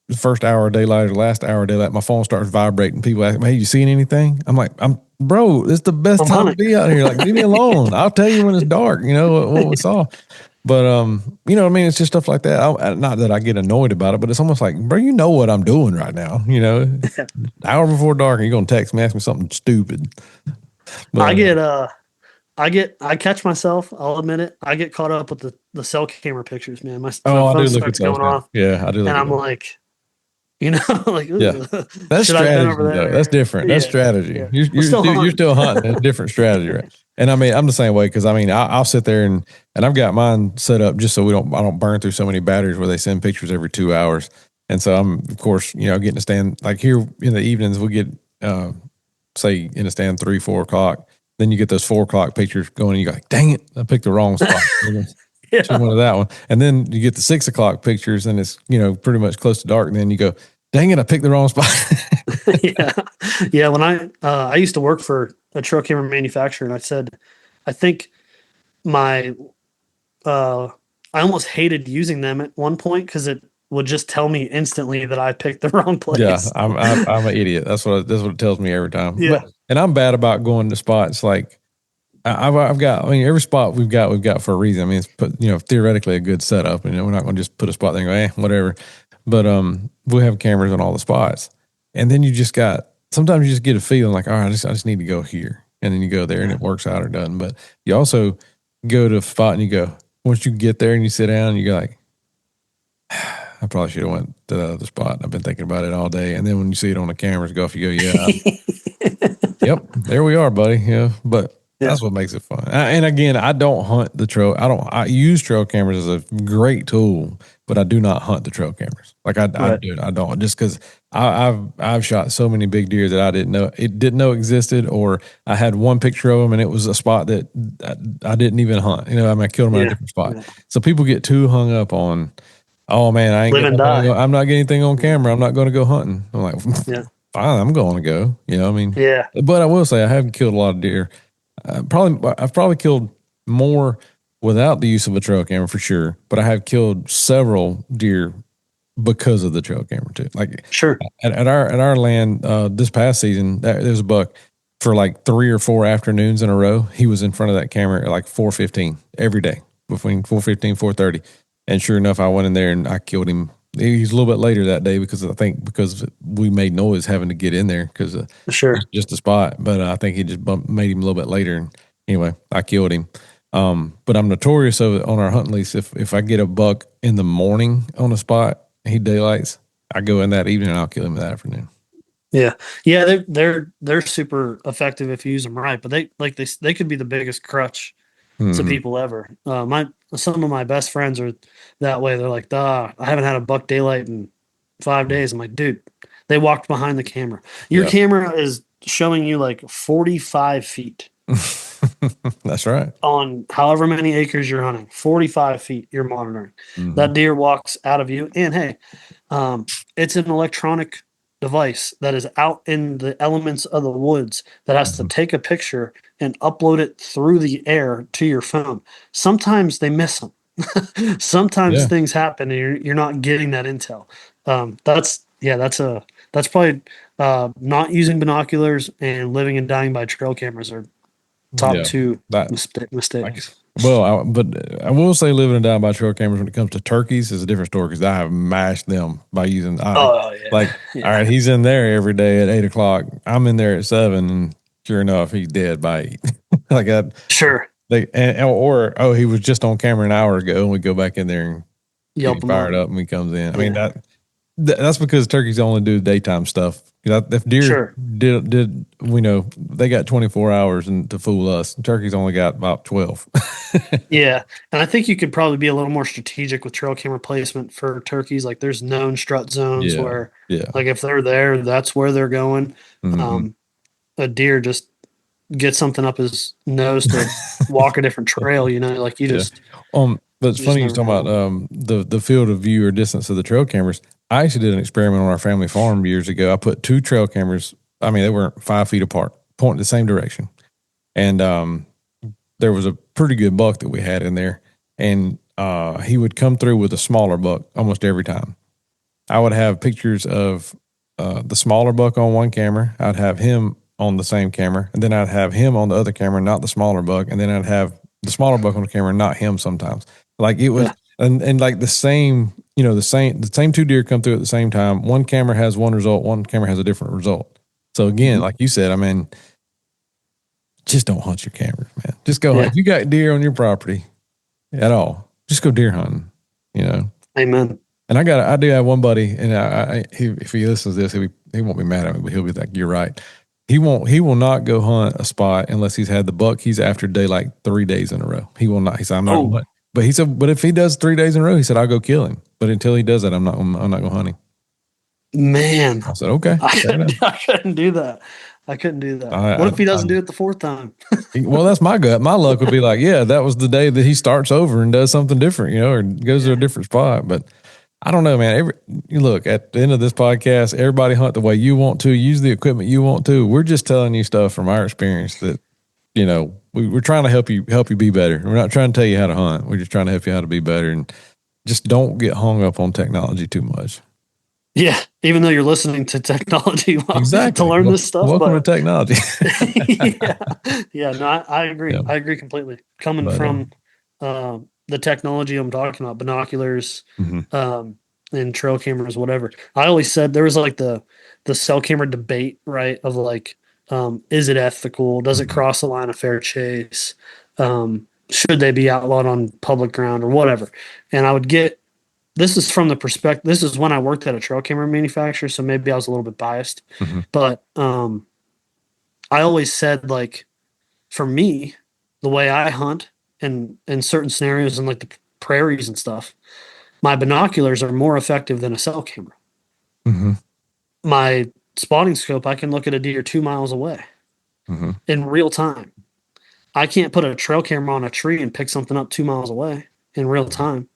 the first hour of daylight or last hour of daylight, my phone starts vibrating. People ask me, hey, you seen anything? I'm like, bro, it's the best I'm time to hunting. be out here. Like, leave me alone. I'll tell you when it's dark, what we saw. But you know what I mean? It's just stuff like that. Not that I get annoyed about it, but it's almost like, bro, you know what I'm doing right now. Hour before dark, and you're gonna text me, ask me something stupid. I But get, I catch myself. I'll admit it. I get caught up with the cell camera pictures, man. My oh, I phone do look at starts those going now. off, Yeah, I do and look at I'm those. like, like, Yeah, "Ugh, that's should I have been over strategy though. That's there?" different. That's Yeah, strategy. yeah. You're I'm you're still still, you're hunting. still hunting. It's different strategy, right? And I mean, I'm the same way because I mean, I'll sit there and I've got mine set up just so I don't burn through so many batteries where they send pictures every 2 hours. And so I'm of course getting to stand like here in the evenings we get say in a stand 3-4 o'clock. Then you get those 4 o'clock pictures going, and you go, like, dang it, I picked the wrong spot. Should have Yeah, went to that one. And then you get the 6 o'clock pictures, and it's pretty much close to dark. And then you go, dang it, I picked the wrong spot. yeah, yeah. When I used to work for a trail camera manufacturer, and I think my uh, I almost hated using them at one point because it would just tell me instantly that I picked the wrong Yeah, place. I'm an idiot. That's what it tells me every time. Yeah, And I'm bad about going to spots like I've got. I mean, every spot we've got for a reason. I mean, it's theoretically a good setup. We're not going to just put a spot there and go, whatever. But we have cameras on all the spots, and then you just got. Sometimes you just get a feeling like, all right, I just need to go here, and then you go there, and yeah, it works out or doesn't. But you also go to a spot and you go. Once you get there and you sit down, and you go like, I probably should have went to the other spot. I've been thinking about it all day, and then when you see it on the cameras go off, you go, yeah, yep, there we are, buddy. Yeah, but yeah, that's what makes it fun. And again, I don't hunt the trail. I use trail cameras as a great tool, but I do not hunt the trail cameras. Like right, I don't just because I've shot so many big deer that I didn't know existed, or I had one picture of them and it was a spot that I didn't even hunt. I mean, I killed them at a yeah, different spot. yeah. So people get too hung up on, oh man, I ain't Live getting and nothing. die. I'm not getting anything on Yeah, camera. I'm not going to go hunting. I'm like, yeah, fine, I'm going to go. I mean, yeah. but I will say I haven't killed a lot of deer. I've probably killed more without the use of a trail camera for sure. But I have killed several deer because of the trail camera too. Like Sure. at our land this past season, there's a buck for like 3 or 4 afternoons in a row. He was in front of that camera at like 4:15 every day between 4:15 4:30, and sure enough, I went in there and I killed him. He's a little bit later that day because I think because we made noise having to get in there because Sure. just a spot, but I think he just made him a little bit later. And anyway, I killed him. But I'm notorious of it on our hunting lease. If I get a buck in the morning on a spot, he daylights, I go in that evening and I'll kill him that afternoon. Yeah. Yeah. They're super effective if you use them right, but they could be the biggest crutch to Mm-hmm. people ever. Some of my best friends are that way. They're like, I haven't had a buck daylight in 5 days. I'm like, dude, they walked behind the camera. Your Yeah, camera is showing you like 45 feet that's right. on however many acres you're hunting. 45 feet you're monitoring. Mm-hmm. That deer walks out of you, and hey, it's an electronic device that is out in the elements of the woods that has to Mm-hmm. take a picture and upload it through the air to your phone. Sometimes they miss them. Sometimes Yeah, things happen and you're not getting that intel. That's probably not using binoculars and living and dying by trail cameras are top yeah. two That like, mistakes. but I will say living and dying by trail cameras when it comes to turkeys is a different story because I have mashed them by using Oh yeah, like all yeah, right, he's in there every day at 8 o'clock. I'm in there at 7, and sure enough, he's dead by 8. like I, sure. or oh, he was just on camera an hour ago, and we go back in there and get Yelp him them up. fired up, and he comes in. I mean Yeah, that's because turkeys only do daytime stuff. If deer sure. did we know they got 24 hours and to fool us. Turkeys only got about 12. Yeah, and I think you could probably be a little more strategic with trail camera placement for turkeys. Like there's known strut zones Yeah, where, yeah. like if they're there, that's where they're going. Hmm. Um, a deer just gets something up his nose to walk a different trail. Like Yeah. But it's you just funny you never talking about know. the field of view or distance of the trail cameras. I actually did an experiment on our family farm years ago. I put 2 trail cameras. I mean, they weren't 5 feet apart, pointing the same direction, and there was a pretty good buck that we had in there, and he would come through with a smaller buck almost every time. I would have pictures of the smaller buck on one camera. I'd have him on the same camera, and then I'd have him on the other camera, not the smaller buck, and then I'd have the smaller buck on the camera, not him. Sometimes, like it was, Yeah. and like the same, the same 2 deer come through at the same time. One camera has one result, one camera has a different result. So again, Mhm. like you said, I mean, just don't hunt your cameras, man. Just go hunt. Yeah. If you got deer on your property at all, just go deer hunting. You know. Amen. And I do have one buddy, and if he listens to this, he won't be mad at me, but he'll be like, "You're right." He will not go hunt a spot unless he's had the buck he's after daylight 3 days in a row. He will not. He said, "I'm not going." Oh Hunt. But he said, "But if he does 3 days in a row, he said I'll go kill him. But until he does that, I'm not going to hunt him." man, I said, "Okay, fair enough." I couldn't do that. I couldn't do that. I, What I, if he I, doesn't do it the fourth time? well, that's my gut. My luck would be like, yeah, that was the day that he starts over and does something different, or goes to a Yeah. different spot. But I don't know, man. You look at the end of this podcast, everybody hunt the way you want to, use the equipment you want to. We're just telling you stuff from our experience that we're trying to help you be better. We're not trying to tell you how to hunt. We're just trying to help you how to be better, and just don't get hung up on technology too much. Yeah, even though you're listening to technology to Exactly. learn this stuff, Welcome to but technology. yeah, yeah, no, I agree. Yeah, I agree completely. Coming but from the technology I'm talking about, binoculars, mhm, um, and trail cameras, whatever. I always said there was like the cell camera debate, right? Of like, is it ethical? Does it mhm, cross the line of fair chase? Should they be outlawed on public ground or whatever? And I would get this is from the perspective. This is when I worked at a trail camera manufacturer, so maybe I was a little bit biased, mhm, but I always said like for me, the way I hunt in certain scenarios and like the prairies and stuff, my binoculars are more effective than a cell camera. mhm, My spotting scope, I can look at a deer 2 miles away mhm. in real time. I can't put a trail camera on a tree and pick something up 2 miles away in real time.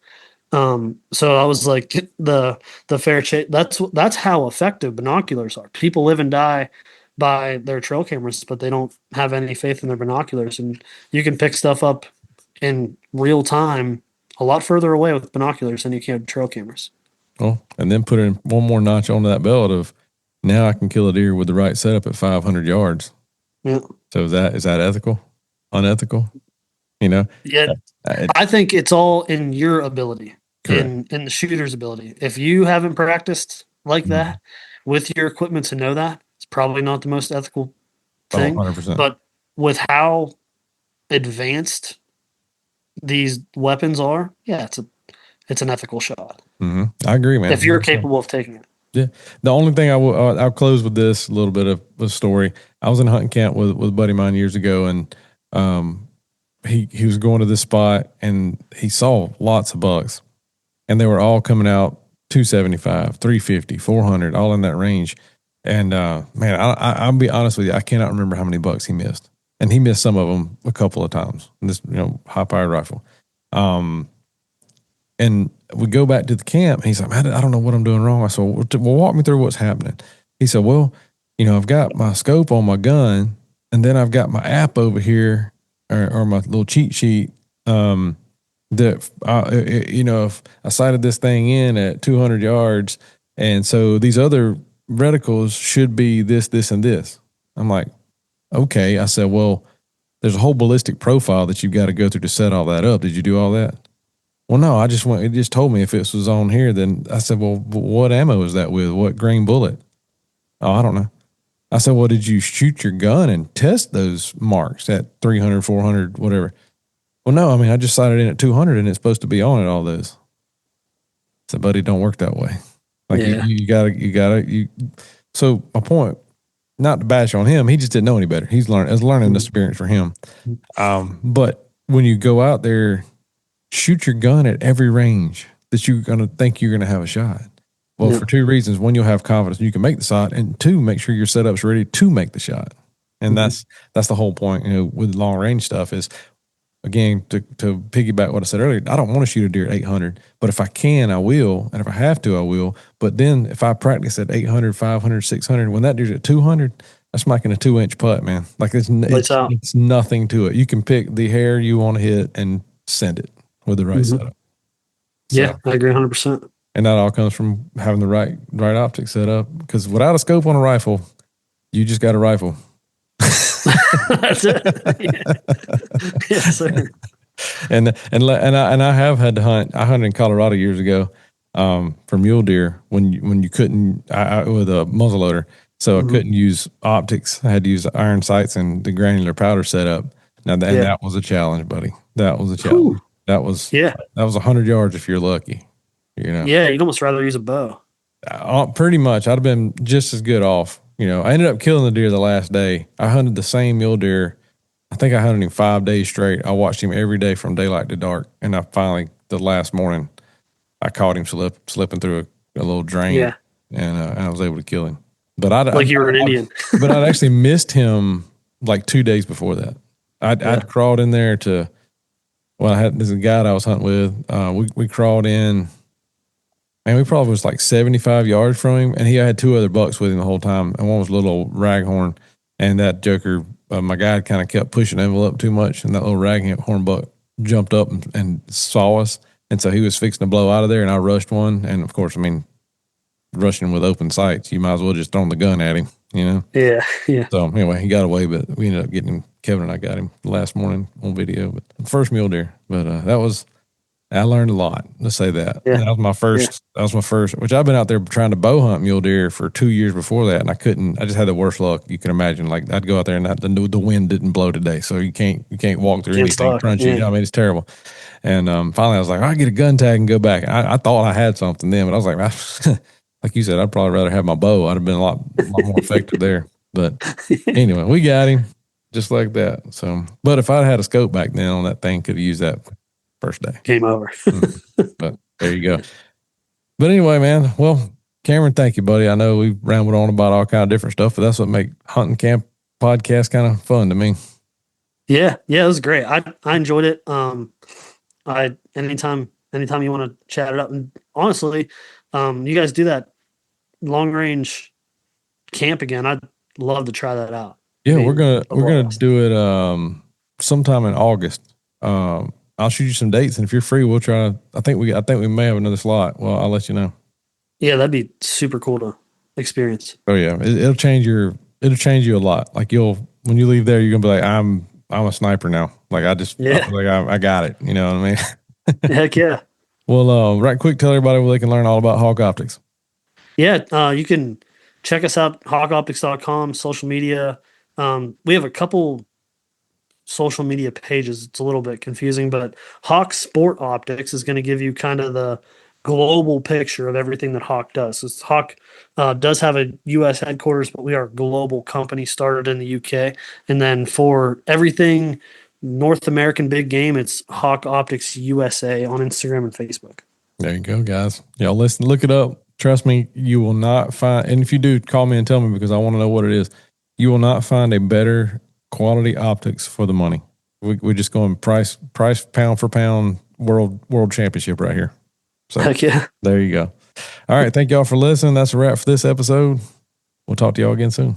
So I was like the fair chase. That's how effective binoculars are. People live and die by their trail cameras, but they don't have any faith in their binoculars. And you can pick stuff up in real time a lot further away with binoculars than you can with trail cameras. Well, and then put in one more notch onto that belt of now I can kill a deer with the right setup at 500 yards. Yeah. So is that ethical? Unethical? You know? Yeah. Uh, I think it's all in your ability, Correct. in the shooter's ability. If you haven't practiced like Mhm. that with your equipment to know that, it's probably not the most ethical Oh, thing. 100%. But with how advanced these weapons are, yeah, it's an ethical shot I agree, man. if you're 100%. capable of taking it. Yeah. The only thing I'll close with this little bit of a story. I was in a hunting camp with a buddy of mine years ago, and um, he was going to this spot and he saw lots of bucks, and they were all coming out 275, 350, 400, all in that range. And man, I'll be honest with you, I cannot remember how many bucks he missed, and he missed some of them a couple of times. This high powered rifle. Um, and we go back to the camp. And he's like, man, I don't know what I'm doing wrong. I said, well, walk me through what's happening. He said, well, I've got my scope on my gun, and then I've got my app over here, or my little cheat sheet. That if I sighted this thing in at 200 yards, and so these other reticles should be this, this, and this. I'm like, okay. I said, well, there's a whole ballistic profile that you've got to go through to set all that up. Did you do all that? Well, no, I just went. It just told me if it was on here. Then I said, well, what ammo is that with? What grain bullet? Oh, I don't know. I said, well, did you shoot your gun and test those marks at 300, 400, whatever? Well, no, I mean, I just sighted in at 200 and it's supposed to be on at all those. I said, buddy, don't work that way. Like Yeah. you. So my point, not to bash on him, he just didn't know any better. It's learning experience for him. But when you go out there, shoot your gun at every range that you're going to think you're going to have a shot. Well, Yeah. for two reasons. One, you'll have confidence you can make the shot, and two, make sure your setup's ready to make the shot. And that's the whole point, with long range stuff is, again, to piggyback what I said earlier, I don't want to shoot a deer at 800, but if I can, I will. And if I have to, I will. But then if I practice at 800, 500, 600, when that deer's at 200, that's making a 2-inch putt, man. Like it's nothing to it. You can pick the hair you want to hit and send it with the right setup. So, yeah, I agree 100%. and that all comes from having the right optic set up. Because without a scope on a rifle, you just got a rifle. That's it. Yes, sir. And I have had to hunt. I hunted in Colorado years ago for mule deer when you couldn't with a muzzleloader, so I couldn't use optics. I had to use iron sights and the granular powder setup. Now that was a challenge, buddy. That was a challenge. Ooh. That was 100 yards if you're lucky. Yeah, you'd almost rather use a bow. Pretty much. I'd have been just as good off. I ended up killing the deer the last day. I hunted the same mule deer. I think I hunted him 5 days straight. I watched him every day from daylight to dark. And I finally, the last morning, I caught him slipping through a little drain. Yeah. And I was able to kill him. But you were an Indian. But I'd actually missed him like 2 days before that. I'd crawled in there there's a guy that I was hunting with. We crawled in, and we probably was like 75 yards from him, and he had 2 other bucks with him the whole time, and one was a little raghorn, and that joker, my guy kind of kept pushing the envelope too much, and that little raghorn buck jumped up and saw us, and so he was fixing to blow out of there, and I rushed one, and of course, I mean, rushing with open sights, you might as well just throw the gun at him, Yeah, yeah. So anyway, he got away, but we ended up getting him. Kevin and I got him last morning on video, but first mule deer. But I learned a lot. Let's say that. Yeah. That was my first. Yeah. That was my first. Which I've been out there trying to bow hunt mule deer for 2 years before that, and I couldn't. I just had the worst luck you can imagine. Like I'd go out there and the wind didn't blow today, so you can't walk through anything crunchy. Yeah. I mean, it's terrible. And finally, I was like, I get a gun tag and go back. I thought I had something then, but I was like, like you said, I'd probably rather have my bow. I'd have been a lot more effective there. But anyway, we got him. Just like that. So, but if I'd had a scope back then on that thing, could have used that first day. Game over. But there you go. But anyway, man. Well, Cameron, thank you, buddy. I know we rambled on about all kind of different stuff, but that's what make hunting camp podcast kind of fun to me. Yeah, it was great. I enjoyed it. Anytime you want to chat it up, and honestly, you guys do that long range camp again. I'd love to try that out. Yeah, we're gonna do it sometime in August. I'll shoot you some dates, and if you're free, we'll try. I think we may have another slot. Well, I'll let you know. Yeah, that'd be super cool to experience. Oh yeah, it'll change you a lot. Like when you leave there, you're gonna be like, I'm a sniper now. Like I Yeah. feel like I got it. You know what I mean? Heck yeah. Well, right quick, tell everybody where they can learn all about Hawke Optics. Yeah, you can check us out, hawkeoptics.com, social media. We have a couple social media pages. It's a little bit confusing, but Hawke Sport Optics is going to give you kind of the global picture of everything that Hawke does. So Hawke does have a U.S. headquarters, but we are a global company started in the U.K. And then for everything North American big game, it's Hawke Optics USA on Instagram and Facebook. There you go, guys. Y'all listen, look it up. Trust me, you will not find. And if you do, call me and tell me because I want to know what it is. You will not find a better quality optics for the money. We're just going price pound for pound world championship right here. So Heck yeah. there you go. All right, thank y'all for listening. That's a wrap for this episode. We'll talk to y'all again soon.